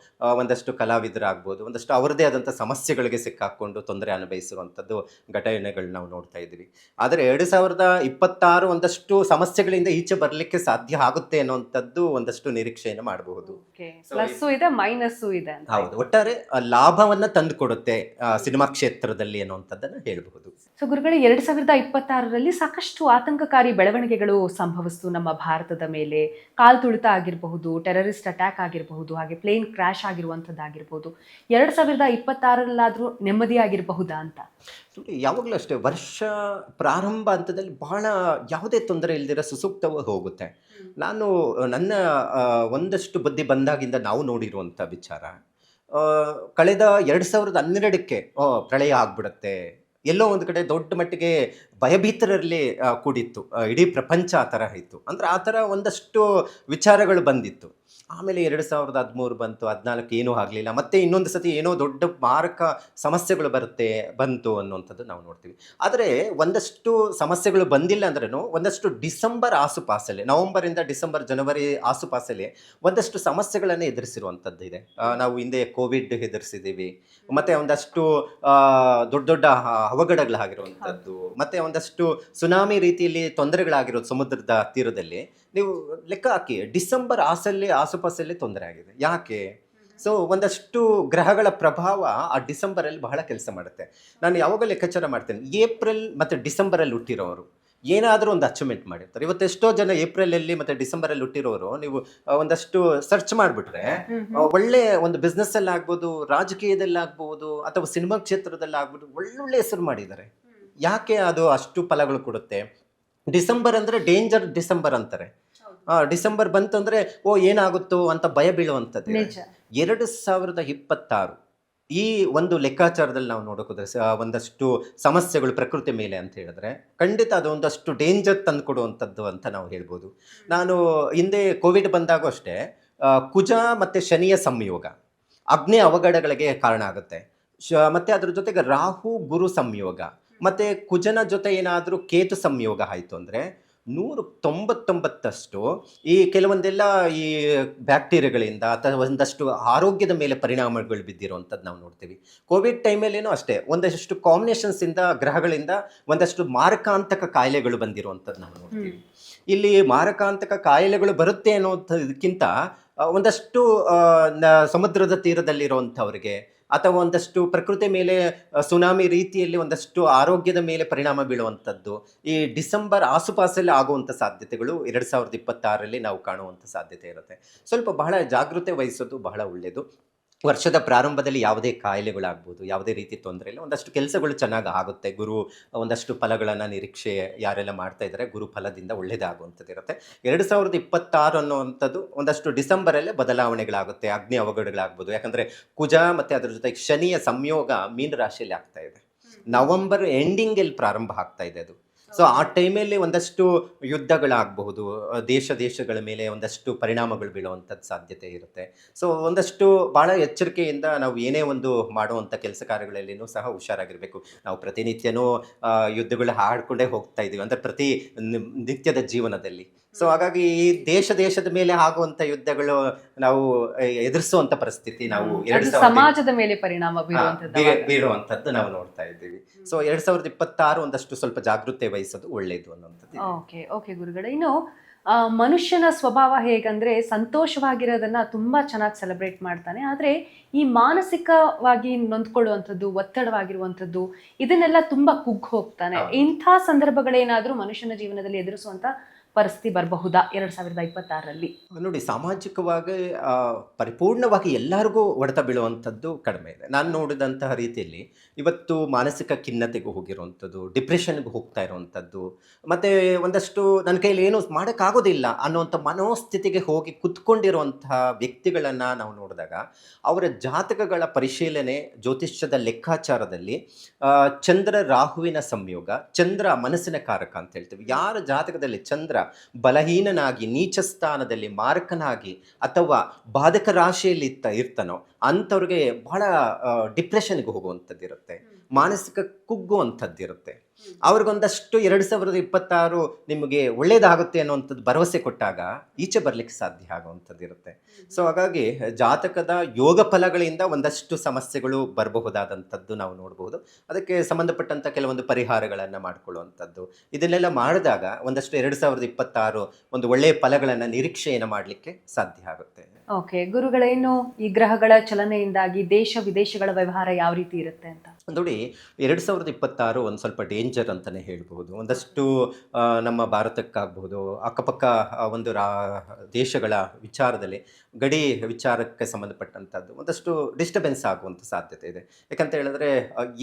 ಒಂದಷ್ಟು ಕಲಾವಿದರಾಗ್ಬೋದು, ಒಂದಷ್ಟು ಅವರದೇ ಆದಂಥ ಸಮಸ್ಯೆಗಳಿಗೆ ಸಿಕ್ಕಾಕೊಂಡು ತೊಂದರೆ ಅನುಭವಿಸಿರುವಂಥದ್ದು ಘಟನೆಗಳು ನಾವು ನೋಡ್ತಾ ಇದ್ದೀವಿ. ಆದರೆ 2026 ಒಂದಷ್ಟು ಸಮಸ್ಯೆಗಳಿಂದ ಈಚೆ ಬರಲಿಕ್ಕೆ ಸಾಧ್ಯ ಆಗುತ್ತೆ ಅನ್ನುವಂಥದ್ದು ಒಂದಷ್ಟು ನಿರೀಕ್ಷೆಯನ್ನು ಮಾಡಬಹುದು. ಪ್ಲಸ್ ಇದೆ, ಮೈನಸ್ ಇದೆ. ಹೌದು, ಒಟ್ಟಾರೆ ಲಾಭವನ್ನ ತಂದು ಕೊಡುತ್ತೆ ಸಿನಿಮಾ ಕ್ಷೇತ್ರದಲ್ಲಿ ಅನ್ನುವಂಥದ್ದನ್ನು ಹೇಳಬಹುದು. ಸೊ ಗುರುಗಳೇ, 2026ರಲ್ಲಿ ಸಾಕಷ್ಟು ಆತಂಕಕಾರಿ ಬೆಳವಣಿಗೆಗಳು ಸಂಭವಿಸಿತು ನಮ್ಮ ಭಾರತದ ಮೇಲೆ. ಕಾಲ್ ತುಳಿತ ಆಗಿರಬಹುದು, ಟೆರರಿಸ್ಟ್ ಅಟ್ಯಾಕ್ ಆಗಿರಬಹುದು, ಹಾಗೆ ಪ್ಲೇನ್ ಕ್ರ್ಯಾಶ್ ಆಗಿರುವಂಥದ್ದಾಗಿರ್ಬೋದು. 2026ರಲ್ಲಾದರೂ ನೆಮ್ಮದಿಯಾಗಿರಬಹುದಾ ಅಂತ? ಯಾವಾಗಲೂ ಅಷ್ಟೇ, ವರ್ಷ ಪ್ರಾರಂಭ ಹಂತದಲ್ಲಿ ಬಹಳ ಯಾವುದೇ ತೊಂದರೆ ಇಲ್ದಿರೋ ಸುಸೂಕ್ತವಾಗಿ ಹೋಗುತ್ತೆ. ನಾನು ನನ್ನ ಒಂದಷ್ಟು ಬುದ್ಧಿ ಬಂದಾಗಿಂದ ನಾವು ನೋಡಿರುವಂಥ ವಿಚಾರ, ಕಳೆದ 2012ಕ್ಕೆ ಪ್ರಳಯ ಆಗ್ಬಿಡುತ್ತೆ, ಎಲ್ಲೋ ಒಂದು ಕಡೆ ದೊಡ್ಡ ಮಟ್ಟಿಗೆ ಭಯಭೀತರಲ್ಲಿ ಕೂಡಿತ್ತು ಇಡೀ ಪ್ರಪಂಚ. ಆ ಥರ ಇತ್ತು ಅಂದರೆ ಆ ಥರ ಒಂದಷ್ಟು ವಿಚಾರಗಳು ಬಂದಿತ್ತು. ಆಮೇಲೆ 2013 ಬಂತು, 14 ಏನೂ ಆಗಲಿಲ್ಲ, ಮತ್ತೆ ಇನ್ನೊಂದು ಸತಿ ಏನೋ ದೊಡ್ಡ ಮಾರಕ ಸಮಸ್ಯೆಗಳು ಬಂತು ಅನ್ನುವಂಥದ್ದು ನಾವು ನೋಡ್ತೀವಿ. ಆದರೆ ಒಂದಷ್ಟು ಸಮಸ್ಯೆಗಳು ಬಂದಿಲ್ಲ ಅಂದ್ರೂ ಒಂದಷ್ಟು ಡಿಸೆಂಬರ್ ಆಸುಪಾಸಲ್ಲಿ, ನವಂಬರಿಂದ ಡಿಸೆಂಬರ್ ಜನವರಿ ಆಸುಪಾಸಲ್ಲಿ ಒಂದಷ್ಟು ಸಮಸ್ಯೆಗಳನ್ನು ಎದುರಿಸಿರುವಂಥದ್ದು ಇದೆ. ನಾವು ಹಿಂದೆ ಕೋವಿಡ್ ಎದುರಿಸಿದ್ದೀವಿ, ಮತ್ತು ಒಂದಷ್ಟು ದೊಡ್ಡ ದೊಡ್ಡ ಅವಘಡಗಳಾಗಿರುವಂಥದ್ದು, ಮತ್ತು ಒಂದಷ್ಟು ಸುನಾಮಿ ರೀತಿಯಲ್ಲಿ ತೊಂದರೆಗಳಾಗಿರೋದು ಸಮುದ್ರದ ತೀರದಲ್ಲಿ. ನೀವು ಲೆಕ್ಕ ಹಾಕಿ, ಡಿಸೆಂಬರ್ ಆಸುಪಾಸಲ್ಲಿ ತೊಂದರೆ ಆಗಿದೆ. ಯಾಕೆ? ಸೊ ಒಂದಷ್ಟು ಗ್ರಹಗಳ ಪ್ರಭಾವ ಆ ಡಿಸೆಂಬರಲ್ಲಿ ಬಹಳ ಕೆಲಸ ಮಾಡುತ್ತೆ. ನಾನು ಯಾವಾಗ ಲೆಕ್ಕಾಚಾರ ಮಾಡ್ತೇನೆ, ಏಪ್ರಿಲ್ ಮತ್ತು ಡಿಸೆಂಬರಲ್ಲಿ ಹುಟ್ಟಿರೋರು ಏನಾದರೂ ಒಂದು ಅಚೀವ್ಮೆಂಟ್ ಮಾಡಿರ್ತಾರೆ. ಇವತ್ತು ಎಷ್ಟೋ ಜನ ಏಪ್ರಿಲಲ್ಲಿ ಮತ್ತು ಡಿಸೆಂಬರಲ್ಲಿ ಹುಟ್ಟಿರೋರು ನೀವು ಒಂದಷ್ಟು ಸರ್ಚ್ ಮಾಡಿಬಿಟ್ರೆ ಒಳ್ಳೆ ಒಂದು ಬಿಸ್ನೆಸ್ಸಲ್ಲಿ ಆಗ್ಬೋದು, ರಾಜಕೀಯದಲ್ಲಿ ಆಗ್ಬೋದು, ಅಥವಾ ಸಿನಿಮಾ ಕ್ಷೇತ್ರದಲ್ಲಿ ಆಗ್ಬೋದು, ಒಳ್ಳೊಳ್ಳೆ ಹೆಸರು ಮಾಡಿದ್ದಾರೆ. ಯಾಕೆ ಅದು ಅಷ್ಟು ಫಲಗಳು ಕೊಡುತ್ತೆ? ಡಿಸೆಂಬರ್ ಅಂದರೆ ಡೇಂಜರ್ ಡಿಸೆಂಬರ್ ಅಂತಾರೆ. ಡಿಸೆಂಬರ್ ಬಂತಂದ್ರೆ ಏನಾಗುತ್ತೋ ಅಂತ ಭಯ ಬೀಳುವಂಥದ್ದು. ನಿಜ. 2026 ಈ ಒಂದು ಲೆಕ್ಕಾಚಾರದಲ್ಲಿ ನಾವು ನೋಡೋಕೋದ್ರೆ ಒಂದಷ್ಟು ಸಮಸ್ಯೆಗಳು ಪ್ರಕೃತಿ ಮೇಲೆ ಅಂತ ಹೇಳಿದ್ರೆ ಖಂಡಿತ ಅದು ಒಂದಷ್ಟು ಡೇಂಜರ್ ತಂದುಕೊಡುವಂಥದ್ದು ಅಂತ ನಾವು ಹೇಳ್ಬೋದು. ನಾನು ಹಿಂದೆ ಕೋವಿಡ್ ಬಂದಾಗೂ ಅಷ್ಟೇ ಕುಜ ಮತ್ತು ಶನಿಯ ಸಂಯೋಗ ಅಗ್ನಿ ಅವಘಡಗಳಿಗೆ ಕಾರಣ ಆಗುತ್ತೆ. ಮತ್ತು ಅದ್ರ ಜೊತೆಗೆ ರಾಹು ಗುರು ಸಂಯೋಗ ಮತ್ತು ಕುಜನ ಜೊತೆ ಏನಾದರೂ ಕೇತು ಸಂಯೋಗ ಆಯಿತು ಅಂದರೆ 199% ಈ ಕೆಲವೊಂದೆಲ್ಲ ಈ ಬ್ಯಾಕ್ಟೀರಿಯಾಗಳಿಂದ ಅಥವಾ ಒಂದಷ್ಟು ಆರೋಗ್ಯದ ಮೇಲೆ ಪರಿಣಾಮಗಳು ಬಿದ್ದಿರುವಂಥದ್ದು ನಾವು ನೋಡ್ತೀವಿ. ಕೋವಿಡ್ ಟೈಮಲ್ಲೇನೂ ಅಷ್ಟೇ ಒಂದಷ್ಟು ಕಾಂಬಿನೇಷನ್ಸಿಂದ ಗ್ರಹಗಳಿಂದ ಒಂದಷ್ಟು ಮಾರಕಾಂತಕ ಕಾಯಿಲೆಗಳು ಬಂದಿರುವಂಥದ್ದು ನಾವು ನೋಡ್ತೀವಿ. ಇಲ್ಲಿ ಮಾರಕಾಂತಕ ಕಾಯಿಲೆಗಳು ಬರುತ್ತೆ ಅನ್ನೋದಕ್ಕಿಂತ ಒಂದಷ್ಟು ಸಮುದ್ರದ ತೀರದಲ್ಲಿರುವಂಥವ್ರಿಗೆ ಅಥವಾ ಒಂದಷ್ಟು ಪ್ರಕೃತಿ ಮೇಲೆ ಸುನಾಮಿ ರೀತಿಯಲ್ಲಿ ಒಂದಷ್ಟು ಆರೋಗ್ಯದ ಮೇಲೆ ಪರಿಣಾಮ ಬೀಳುವಂಥದ್ದು ಈ ಡಿಸೆಂಬರ್ ಆಸುಪಾಸಲ್ಲಿ ಆಗುವಂಥ ಸಾಧ್ಯತೆಗಳು 2026ರಲ್ಲಿ ನಾವು ಕಾಣುವಂಥ ಸಾಧ್ಯತೆ ಇರುತ್ತೆ. ಸ್ವಲ್ಪ ಬಹಳ ಜಾಗೃತೆ ವಹಿಸೋದು ಬಹಳ ಒಳ್ಳೆಯದು. ವರ್ಷದ ಪ್ರಾರಂಭದಲ್ಲಿ ಯಾವುದೇ ಕಾಯಿಲೆಗಳಾಗ್ಬೋದು, ಯಾವುದೇ ರೀತಿ ತೊಂದರೆ ಇಲ್ಲ, ಒಂದಷ್ಟು ಕೆಲಸಗಳು ಚೆನ್ನಾಗಿ ಆಗುತ್ತೆ. ಗುರು ಒಂದಷ್ಟು ಫಲಗಳನ್ನು ನಿರೀಕ್ಷೆ ಯಾರೆಲ್ಲ ಮಾಡ್ತಾ ಇದ್ದಾರೆ ಗುರು ಫಲದಿಂದ ಒಳ್ಳೆಯದಾಗುವಂಥದ್ದು ಇರುತ್ತೆ. 2026 ಅನ್ನುವಂಥದ್ದು ಒಂದಷ್ಟು ಡಿಸೆಂಬರಲ್ಲೇ ಬದಲಾವಣೆಗಳಾಗುತ್ತೆ, ಅಗ್ನಿ ಅವಘಡಗಳಾಗ್ಬೋದು. ಯಾಕಂದರೆ ಕುಜ ಮತ್ತು ಅದರ ಜೊತೆಗೆ ಶನಿಯ ಸಂಯೋಗ ಮೀನ ರಾಶಿಯಲ್ಲಿ ಆಗ್ತಾ ಇದೆ. ನವಂಬರ್ ಎಂಡಿಂಗಲ್ಲಿ ಪ್ರಾರಂಭ ಆಗ್ತಾ ಇದೆ ಅದು. ಸೊ ಆ ಟೈಮಲ್ಲಿ ಒಂದಷ್ಟು ಯುದ್ಧಗಳಾಗಬಹುದು, ದೇಶಗಳ ಮೇಲೆ ಒಂದಷ್ಟು ಪರಿಣಾಮಗಳು ಬೀಳುವಂಥದ್ದು ಸಾಧ್ಯತೆ ಇರುತ್ತೆ. ಸೊ ಒಂದಷ್ಟು ಭಾಳ ಎಚ್ಚರಿಕೆಯಿಂದ ನಾವು ಏನೇ ಒಂದು ಮಾಡುವಂಥ ಕೆಲಸ ಕಾರ್ಯಗಳಲ್ಲಿನೂ ಸಹ ಹುಷಾರಾಗಿರಬೇಕು. ನಾವು ಪ್ರತಿನಿತ್ಯನೂ ಯುದ್ಧಗಳು ಹಾಡ್ಕೊಂಡೇ ಹೋಗ್ತಾ ಇದ್ದೀವಿ ಅಂದರೆ ಪ್ರತಿ ನಿತ್ಯದ ಜೀವನದಲ್ಲಿ. ಸೊ ಹಾಗಾಗಿ ಈ ದೇಶದ ಮೇಲೆ ಆಗುವಂಥ ಯುದ್ಧಗಳು ನಾವು ಎದುರಿಸುವಂಥ ಪರಿಸ್ಥಿತಿ ನಾವು ಸಮಾಜದ ಮೇಲೆ ಪರಿಣಾಮ ಬೀಳುವಂಥದ್ದು ನಾವು ನೋಡ್ತಾ ಇದ್ದೀವಿ. ಸೊ 2026 ಒಂದಷ್ಟು ಸ್ವಲ್ಪ ಜಾಗೃತಿ ವಹಿಸೋದು ಒಳ್ಳೆಯದು ಅನ್ನೋಂಥದ್ದು. ಓಕೆ ಗುರುಗಳೇ, ಇನ್ನು ಮನುಷ್ಯನ ಸ್ವಭಾವ ಹೇಗಂದ್ರೆ ಸಂತೋಷವಾಗಿರೋದನ್ನ ತುಂಬಾ ಚೆನ್ನಾಗಿ ಸೆಲೆಬ್ರೇಟ್ ಮಾಡ್ತಾನೆ, ಆದ್ರೆ ಈ ಮಾನಸಿಕವಾಗಿ ನೊಂದ್ಕೊಳ್ಳುವಂಥದ್ದು, ಒತ್ತಡವಾಗಿರುವಂಥದ್ದು ಇದನ್ನೆಲ್ಲ ತುಂಬಾ ಕುಗ್ಗಿ ಹೋಗ್ತಾನೆ. ಇಂಥ ಸಂದರ್ಭಗಳೇನಾದ್ರೂ ಮನುಷ್ಯನ ಜೀವನದಲ್ಲಿ ಎದುರಿಸುವಂತ ಪರಿಸ್ಥಿತಿ ಬರಬಹುದಾ 2026ರಲ್ಲಿ? ನೋಡಿ, ಸಾಮಾಜಿಕವಾಗಿ ಪರಿಪೂರ್ಣವಾಗಿ ಎಲ್ಲರಿಗೂ ಹೊಡೆತ ಬೀಳುವಂಥದ್ದು ಕಡಿಮೆ ಇದೆ. ನಾನು ನೋಡಿದಂತಹ ರೀತಿಯಲ್ಲಿ ಇವತ್ತು ಮಾನಸಿಕ ಖಿನ್ನತೆಗೂ ಹೋಗಿರುವಂಥದ್ದು, ಡಿಪ್ರೆಷನ್ಗೆ ಹೋಗ್ತಾ ಇರುವಂಥದ್ದು, ಮತ್ತು ಒಂದಷ್ಟು ನನ್ನ ಕೈಯಲ್ಲಿ ಏನೂ ಮಾಡೋಕ್ಕಾಗೋದಿಲ್ಲ ಅನ್ನೋವಂಥ ಮನೋಸ್ಥಿತಿಗೆ ಹೋಗಿ ಕುತ್ಕೊಂಡಿರುವಂತಹ ವ್ಯಕ್ತಿಗಳನ್ನು ನಾವು ನೋಡಿದಾಗ ಅವರ ಜಾತಕಗಳ ಪರಿಶೀಲನೆ ಜ್ಯೋತಿಷ್ಯದ ಲೆಕ್ಕಾಚಾರದಲ್ಲಿ ಚಂದ್ರ ರಾಹುವಿನ ಸಂಯೋಗ, ಚಂದ್ರ ಮನಸ್ಸಿನ ಕಾರಕ ಅಂತ ಹೇಳ್ತೀವಿ. ಯಾರ ಜಾತಕದಲ್ಲಿ ಚಂದ್ರ ಬಲಹೀನನಾಗಿ ನೀಚ ಸ್ಥಾನದಲ್ಲಿ ಮಾರಕನಾಗಿ ಅಥವಾ ಬಾಧಕ ರಾಶಿಯಲ್ಲಿ ಇರ್ತಾನೋ ಅಂಥವ್ರಿಗೆ ಬಹಳ ಡಿಪ್ರೆಷನ್ಗೆ ಹೋಗುವಂಥದ್ದು ಇರುತ್ತೆ, ಮಾನಸಿಕ ಕುಗ್ಗುವಂಥದ್ದಿರುತ್ತೆ. ಅವ್ರಿಗೊಂದಷ್ಟು 2026 ನಿಮಗೆ ಒಳ್ಳೇದಾಗುತ್ತೆ ಅನ್ನುವಂಥದ್ದು ಭರವಸೆ ಕೊಟ್ಟಾಗ ಈಚೆ ಬರಲಿಕ್ಕೆ ಸಾಧ್ಯ ಆಗುವಂಥದ್ದು ಇರುತ್ತೆ. ಸೊ ಹಾಗಾಗಿ ಜಾತಕದ ಯೋಗ ಫಲಗಳಿಂದ ಒಂದಷ್ಟು ಸಮಸ್ಯೆಗಳು ಬರಬಹುದಾದಂಥದ್ದು ನಾವು ನೋಡಬಹುದು. ಅದಕ್ಕೆ ಸಂಬಂಧಪಟ್ಟಂಥ ಕೆಲವೊಂದು ಪರಿಹಾರಗಳನ್ನು ಮಾಡಿಕೊಳ್ಳುವಂಥದ್ದು, ಇದನ್ನೆಲ್ಲ ಮಾಡಿದಾಗ ಒಂದಷ್ಟು 2026 ಒಂದು ಒಳ್ಳೆಯ ಫಲಗಳನ್ನು ನಿರೀಕ್ಷೆಯನ್ನು ಮಾಡಲಿಕ್ಕೆ ಸಾಧ್ಯ ಆಗುತ್ತೆ. ಓಕೆ ಗುರುಗಳೇ, ಇನ್ನು ಈ ಗ್ರಹಗಳ ಚಲನೆಯಿಂದಾಗಿ ದೇಶ ವಿದೇಶಗಳ ವ್ಯವಹಾರ ಯಾವ ರೀತಿ ಇರುತ್ತೆ ಅಂತ ನೋಡಿ, 2026 ಒಂದು ಸ್ವಲ್ಪ ಡೇಂಜರ್ ಅಂತಲೇ ಹೇಳ್ಬೋದು. ಒಂದಷ್ಟು ನಮ್ಮ ಭಾರತಕ್ಕಾಗ್ಬೋದು, ಅಕ್ಕಪಕ್ಕ ಒಂದು ದೇಶಗಳ ವಿಚಾರದಲ್ಲಿ ಗಡಿ ವಿಚಾರಕ್ಕೆ ಸಂಬಂಧಪಟ್ಟಂಥದ್ದು ಒಂದಷ್ಟು ಡಿಸ್ಟರ್ಬೆನ್ಸ್ ಆಗುವಂಥ ಸಾಧ್ಯತೆ ಇದೆ. ಯಾಕಂತ ಹೇಳಿದ್ರೆ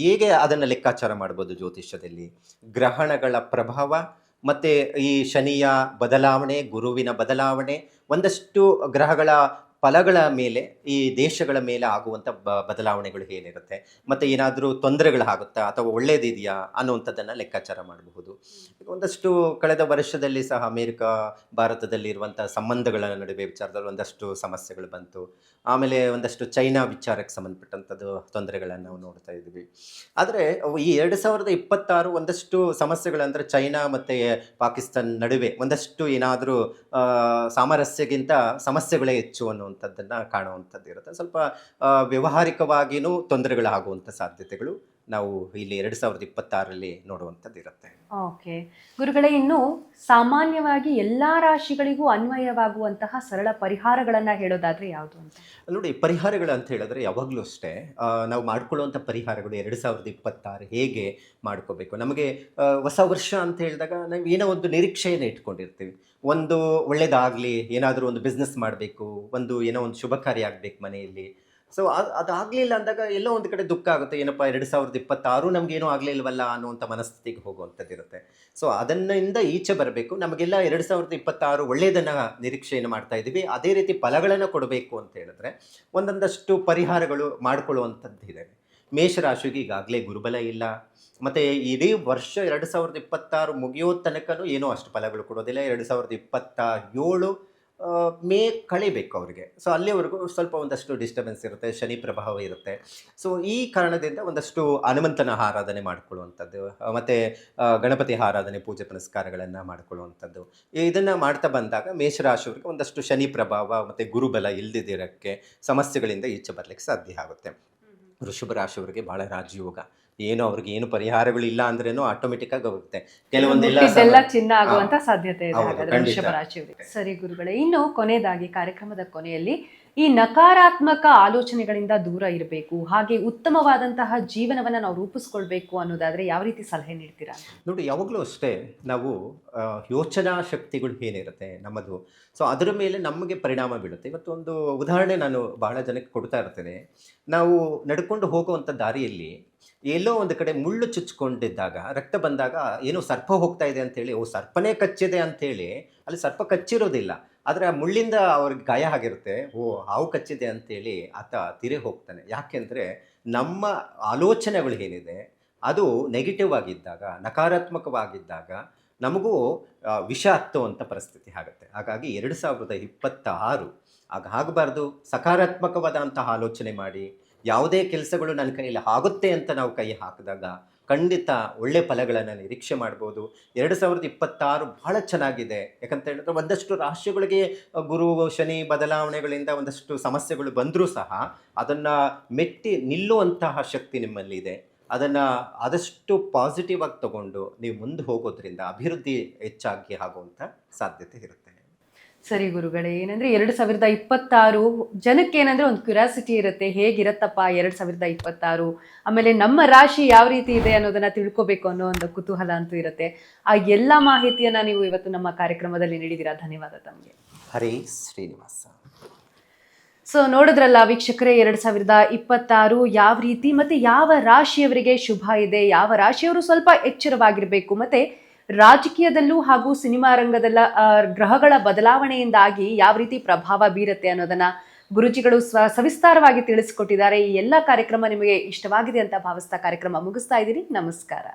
ಹೇಗೆ ಅದನ್ನು ಲೆಕ್ಕಾಚಾರ ಮಾಡ್ಬೋದು ಜ್ಯೋತಿಷ್ಯದಲ್ಲಿ, ಗ್ರಹಣಗಳ ಪ್ರಭಾವ ಮತ್ತು ಈ ಶನಿಯ ಬದಲಾವಣೆ, ಗುರುವಿನ ಬದಲಾವಣೆ, ಒಂದಷ್ಟು ಗ್ರಹಗಳ ಫಲಗಳ ಮೇಲೆ ಈ ದೇಶಗಳ ಮೇಲೆ ಆಗುವಂಥ ಬದಲಾವಣೆಗಳು ಏನಿರುತ್ತೆ, ಮತ್ತು ಏನಾದರೂ ತೊಂದರೆಗಳಾಗುತ್ತಾ ಅಥವಾ ಒಳ್ಳೇದಿದೆಯಾ ಅನ್ನುವಂಥದ್ದನ್ನು ಲೆಕ್ಕಾಚಾರ ಮಾಡಬಹುದು. ಒಂದಷ್ಟು ಕಳೆದ ವರ್ಷದಲ್ಲಿ ಸಹ ಅಮೇರಿಕ ಭಾರತದಲ್ಲಿರುವಂಥ ಸಂಬಂಧಗಳ ನಡುವೆ ವಿಚಾರದಲ್ಲಿ ಒಂದಷ್ಟು ಸಮಸ್ಯೆಗಳು ಬಂತು. ಆಮೇಲೆ ಒಂದಷ್ಟು ಚೈನಾ ವಿಚಾರಕ್ಕೆ ಸಂಬಂಧಪಟ್ಟಂಥದ್ದು ತೊಂದರೆಗಳನ್ನು ನಾವು ನೋಡ್ತಾ ಇದ್ವಿ. ಆದರೆ ಈ 2026 ಒಂದಷ್ಟು ಸಮಸ್ಯೆಗಳಂದರೆ ಚೈನಾ ಮತ್ತು ಪಾಕಿಸ್ತಾನ ನಡುವೆ ಒಂದಷ್ಟು ಏನಾದರೂ ಸಾಮರಸ್ಯಕ್ಕಿಂತ ಸಮಸ್ಯೆಗಳೇ ಹೆಚ್ಚು ಅನ್ನುವಂಥದ್ದನ್ನು ಕಾಣುವಂಥದ್ದು ಇರುತ್ತೆ. ಸ್ವಲ್ಪ ವ್ಯವಹಾರಿಕವಾಗಿಯೂ ತೊಂದರೆಗಳಾಗುವಂಥ ಸಾಧ್ಯತೆಗಳು ನಾವು ಇಲ್ಲಿ 2026ರಲ್ಲಿ ನೋಡುವಂಥದ್ದು ಇರುತ್ತೆ. ಓಕೆ ಗುರುಗಳೇ, ಇನ್ನು ಸಾಮಾನ್ಯವಾಗಿ ಎಲ್ಲ ರಾಶಿಗಳಿಗೂ ಅನ್ವಯವಾಗುವಂತಹ ಸರಳ ಪರಿಹಾರಗಳನ್ನು ಹೇಳೋದಾದರೆ ಯಾವುದು ಅಂತ? ನೋಡಿ, ಪರಿಹಾರಗಳು ಅಂತ ಹೇಳಿದ್ರೆ ಯಾವಾಗಲೂ ಅಷ್ಟೇ ನಾವು ಮಾಡ್ಕೊಳ್ಳುವಂಥ ಪರಿಹಾರಗಳು 2026 ಹೇಗೆ ಮಾಡ್ಕೋಬೇಕು. ನಮಗೆ ಹೊಸ ವರ್ಷ ಅಂತ ಹೇಳಿದಾಗ ನಾವು ಏನೋ ಒಂದು ನಿರೀಕ್ಷೆಯನ್ನು ಇಟ್ಕೊಂಡಿರ್ತೀವಿ. ಒಂದು ಒಳ್ಳೇದಾಗಲಿ, ಏನಾದರೂ ಒಂದು ಬಿಸ್ನೆಸ್ ಮಾಡಬೇಕು, ಏನೋ ಒಂದು ಶುಭ ಕಾರ್ಯ ಆಗಬೇಕು ಮನೆಯಲ್ಲಿ, ಸೊ ಅದಾಗಲಿಲ್ಲ ಅಂದಾಗ ಎಲ್ಲೋ ಒಂದು ಕಡೆ ದುಃಖ ಆಗುತ್ತೆ, ಏನಪ್ಪ 2026 ನಮಗೇನೂ ಆಗಲಿಲ್ವಲ್ಲ ಅನ್ನುವಂಥ ಮನಸ್ಥಿತಿಗೆ ಹೋಗುವಂಥದ್ದು ಇರುತ್ತೆ. ಸೊ ಅದನ್ನಿಂದ ಈಚೆ ಬರಬೇಕು. ನಮಗೆಲ್ಲ 2026 ಒಳ್ಳೆಯದನ್ನು ನಿರೀಕ್ಷೆಯನ್ನು ಮಾಡ್ತಾ ಇದ್ದೀವಿ. ಅದೇ ರೀತಿ ಫಲಗಳನ್ನು ಕೊಡಬೇಕು ಅಂತ ಹೇಳಿದ್ರೆ ಒಂದೊಂದಷ್ಟು ಪರಿಹಾರಗಳು ಮಾಡಿಕೊಳ್ಳುವಂಥದ್ದಿದೆ. ಮೇಷರಾಶಿಗೆ ಈಗಾಗಲೇ ಗುರುಬಲ ಇಲ್ಲ, ಮತ್ತು ಇಡೀ ವರ್ಷ 2026 ಮುಗಿಯೋ ತನಕನೂ ಏನೋ ಅಷ್ಟು ಫಲಗಳು ಕೊಡೋದಿಲ್ಲ. 2027 ಮೇ ಕಳಿಬೇಕು ಅವರಿಗೆ. ಸೊ ಅಲ್ಲಿವರೆಗೂ ಸ್ವಲ್ಪ ಒಂದಷ್ಟು ಡಿಸ್ಟರ್ಬೆನ್ಸ್ ಇರುತ್ತೆ, ಶನಿ ಪ್ರಭಾವ ಇರುತ್ತೆ. ಸೊ ಈ ಕಾರಣದಿಂದ ಒಂದಷ್ಟು ಹನುಮಂತನ ಆರಾಧನೆ ಮಾಡಿಕೊಳ್ಳುವಂಥದ್ದು, ಮತ್ತು ಗಣಪತಿ ಆರಾಧನೆ ಪೂಜೆ ಪುನಸ್ಕಾರಗಳನ್ನು ಮಾಡಿಕೊಳ್ಳುವಂಥದ್ದು, ಇದನ್ನು ಮಾಡ್ತಾ ಬಂದಾಗ ಮೇಷರಾಶಿಯವರಿಗೆ ಒಂದಷ್ಟು ಶನಿ ಪ್ರಭಾವ ಮತ್ತು ಗುರುಬಲ ಇಲ್ಲದಿರೋಕ್ಕೆ ಸಮಸ್ಯೆಗಳಿಂದ ಈಚೆ ಬರಲಿಕ್ಕೆ ಸಾಧ್ಯ ಆಗುತ್ತೆ. ವೃಷಭ ರಾಶಿಯವರಿಗೆ ಭಾಳ ರಾಜಯೋಗ, ಏನು ಅವ್ರಿಗೆ ಏನು ಪರಿಹಾರಗಳು ಇಲ್ಲ ಅಂದ್ರೇನು ಆಟೋಮೆಟಿಕ್ ಆಗಿ ಹೋಗುತ್ತೆ. ಕೆಲವೊಂದೆಲ್ಲ ಚಿನ್ನ ಆಗುವಂತ ಸಾಧ್ಯತೆ ಇದೆ ಹೌದು, ಹಾಗಾದ್ರೆ ಖಂಡಿತ. ವೃಷಭ ರಾಶಿಯವರಿಗೆ. ಸರಿ ಗುರುಗಳೇ, ಇನ್ನು ಕೊನೆಯದಾಗಿ ಕಾರ್ಯಕ್ರಮದ ಕೊನೆಯಲ್ಲಿ ಈ ನಕಾರಾತ್ಮಕ ಆಲೋಚನೆಗಳಿಂದ ದೂರ ಇರಬೇಕು, ಹಾಗೆ ಉತ್ತಮವಾದಂತಹ ಜೀವನವನ್ನ ನಾವು ರೂಪಿಸ್ಕೊಳ್ಬೇಕು ಅನ್ನೋದಾದ್ರೆ ಯಾವ ರೀತಿ ಸಲಹೆ ನೀಡ್ತೀರಾ? ನೋಡಿ, ಯಾವಾಗಲೂ ಅಷ್ಟೇ ನಾವು ಯೋಚನಾ ಶಕ್ತಿಗಳು ಏನಿರುತ್ತೆ ನಮ್ಮದು, ಸೊ ಅದರ ಮೇಲೆ ನಮಗೆ ಪರಿಣಾಮ ಬೀಳುತ್ತೆ. ಇವತ್ತೊಂದು ಉದಾಹರಣೆ ನಾನು ಬಹಳ ಜನಕ್ಕೆ ಕೊಡ್ತಾ ಇರ್ತೇನೆ. ನಾವು ನಡ್ಕೊಂಡು ಹೋಗುವಂಥ ದಾರಿಯಲ್ಲಿ ಎಲ್ಲೋ ಒಂದು ಕಡೆ ಮುಳ್ಳು ಚುಚ್ಕೊಂಡಿದ್ದಾಗ, ರಕ್ತ ಬಂದಾಗ ಏನೋ ಸರ್ಪ ಹೋಗ್ತಾ ಇದೆ ಅಂತೇಳಿ, ಓ ಸರ್ಪನೇ ಕಚ್ಚಿದೆ ಅಂಥೇಳಿ ಅಲ್ಲಿ ಸರ್ಪ ಕಚ್ಚಿರೋದಿಲ್ಲ, ಆದರೆ ಆ ಮುಳ್ಳಿಂದ ಅವ್ರಿಗೆ ಗಾಯ ಆಗಿರುತ್ತೆ, ಓ ಹಾವು ಕಚ್ಚಿದೆ ಅಂತೇಳಿ ಆತ ತಿರೆ ಹೋಗ್ತಾನೆ. ಯಾಕೆಂದರೆ ನಮ್ಮ ಆಲೋಚನೆಗಳು ಏನಿದೆ ಅದು ನೆಗೆಟಿವ್ ಆಗಿದ್ದಾಗ, ನಕಾರಾತ್ಮಕವಾಗಿದ್ದಾಗ ನಮಗೂ ವಿಷ ಹತ್ತುವಂಥ ಪರಿಸ್ಥಿತಿ ಆಗುತ್ತೆ. ಹಾಗಾಗಿ 2026 ಆಗಬಾರ್ದು. ಸಕಾರಾತ್ಮಕವಾದಂತಹ ಆಲೋಚನೆ ಮಾಡಿ, ಯಾವುದೇ ಕೆಲಸಗಳು ನನ್ನ ಕೈಯಲ್ಲಿ ಆಗುತ್ತೆ ಅಂತ ನಾವು ಕೈ ಹಾಕಿದಾಗ ಖಂಡಿತ ಒಳ್ಳೆ ಫಲಗಳನ್ನು ನಿರೀಕ್ಷೆ ಮಾಡ್ಬೋದು. 2026 ಭಾಳ ಚೆನ್ನಾಗಿದೆ. ಯಾಕಂತ ಹೇಳಿದ್ರೆ ಒಂದಷ್ಟು ರಾಶಿಗಳಿಗೆ ಗುರು ಶನಿ ಬದಲಾವಣೆಗಳಿಂದ ಒಂದಷ್ಟು ಸಮಸ್ಯೆಗಳು ಬಂದರೂ ಸಹ ಅದನ್ನು ಮೆಟ್ಟಿ ನಿಲ್ಲುವಂತಹ ಶಕ್ತಿ ನಿಮ್ಮಲ್ಲಿದೆ. ಅದನ್ನು ಆದಷ್ಟು ಪಾಸಿಟಿವ್ ಆಗಿ ತಗೊಂಡು ನೀವು ಮುಂದೆ ಹೋಗೋದ್ರಿಂದ ಅಭಿವೃದ್ಧಿ ಹೆಚ್ಚಾಗಿ ಆಗುವಂಥ ಸಾಧ್ಯತೆ ಇರುತ್ತೆ. ಸರಿ ಗುರುಗಳೇ, ಏನಂದ್ರೆ 2026 ಜನಕ್ಕೆ ಏನಂದ್ರೆ ಒಂದು ಕ್ಯೂರಿಯಾಸಿಟಿ ಇರುತ್ತೆ, ಹೇಗಿರತ್ತಪ್ಪ 2026, ಆಮೇಲೆ ನಮ್ಮ ರಾಶಿ ಯಾವ ರೀತಿ ಇದೆ ಅನ್ನೋದನ್ನ ತಿಳ್ಕೊಬೇಕು ಅನ್ನೋ ಒಂದು ಕುತೂಹಲ ಅಂತೂ ಇರುತ್ತೆ. ಆ ಎಲ್ಲ ಮಾಹಿತಿಯನ್ನ ನೀವು ಇವತ್ತು ನಮ್ಮ ಕಾರ್ಯಕ್ರಮದಲ್ಲಿ ನೀಡಿದ್ದೀರಾ. ಧನ್ಯವಾದ ತಮಗೆ. ಹರೇ ಶ್ರೀನಿವಾಸ. ಸೊ ನೋಡಿದ್ರಲ್ಲ ವೀಕ್ಷಕರೇ, 2026 ಯಾವ ರೀತಿ ಮತ್ತೆ ಯಾವ ರಾಶಿಯವರಿಗೆ ಶುಭ ಇದೆ, ಯಾವ ರಾಶಿಯವರು ಸ್ವಲ್ಪ ಎಚ್ಚರವಾಗಿರಬೇಕು, ಮತ್ತೆ ರಾಜಕೀಯದಲ್ಲೂ ಹಾಗೂ ಸಿನಿಮಾ ರಂಗದಲ್ಲ ಗ್ರಹಗಳ ಬದಲಾವಣೆಯಿಂದಾಗಿ ಯಾವ ರೀತಿ ಪ್ರಭಾವ ಬೀರುತ್ತೆ ಅನ್ನೋದನ್ನ ಗುರುಜಿಗಳು ಸವಿಸ್ತಾರವಾಗಿ ತಿಳಿಸಿಕೊಟ್ಟಿದ್ದಾರೆ. ಈ ಎಲ್ಲ ಕಾರ್ಯಕ್ರಮ ನಿಮಗೆ ಇಷ್ಟವಾಗಿದೆ ಅಂತ ಭಾವಿಸ್ತಾ ಕಾರ್ಯಕ್ರಮ ಮುಗಿಸ್ತಾ ಇದ್ದೀನಿ. ನಮಸ್ಕಾರ.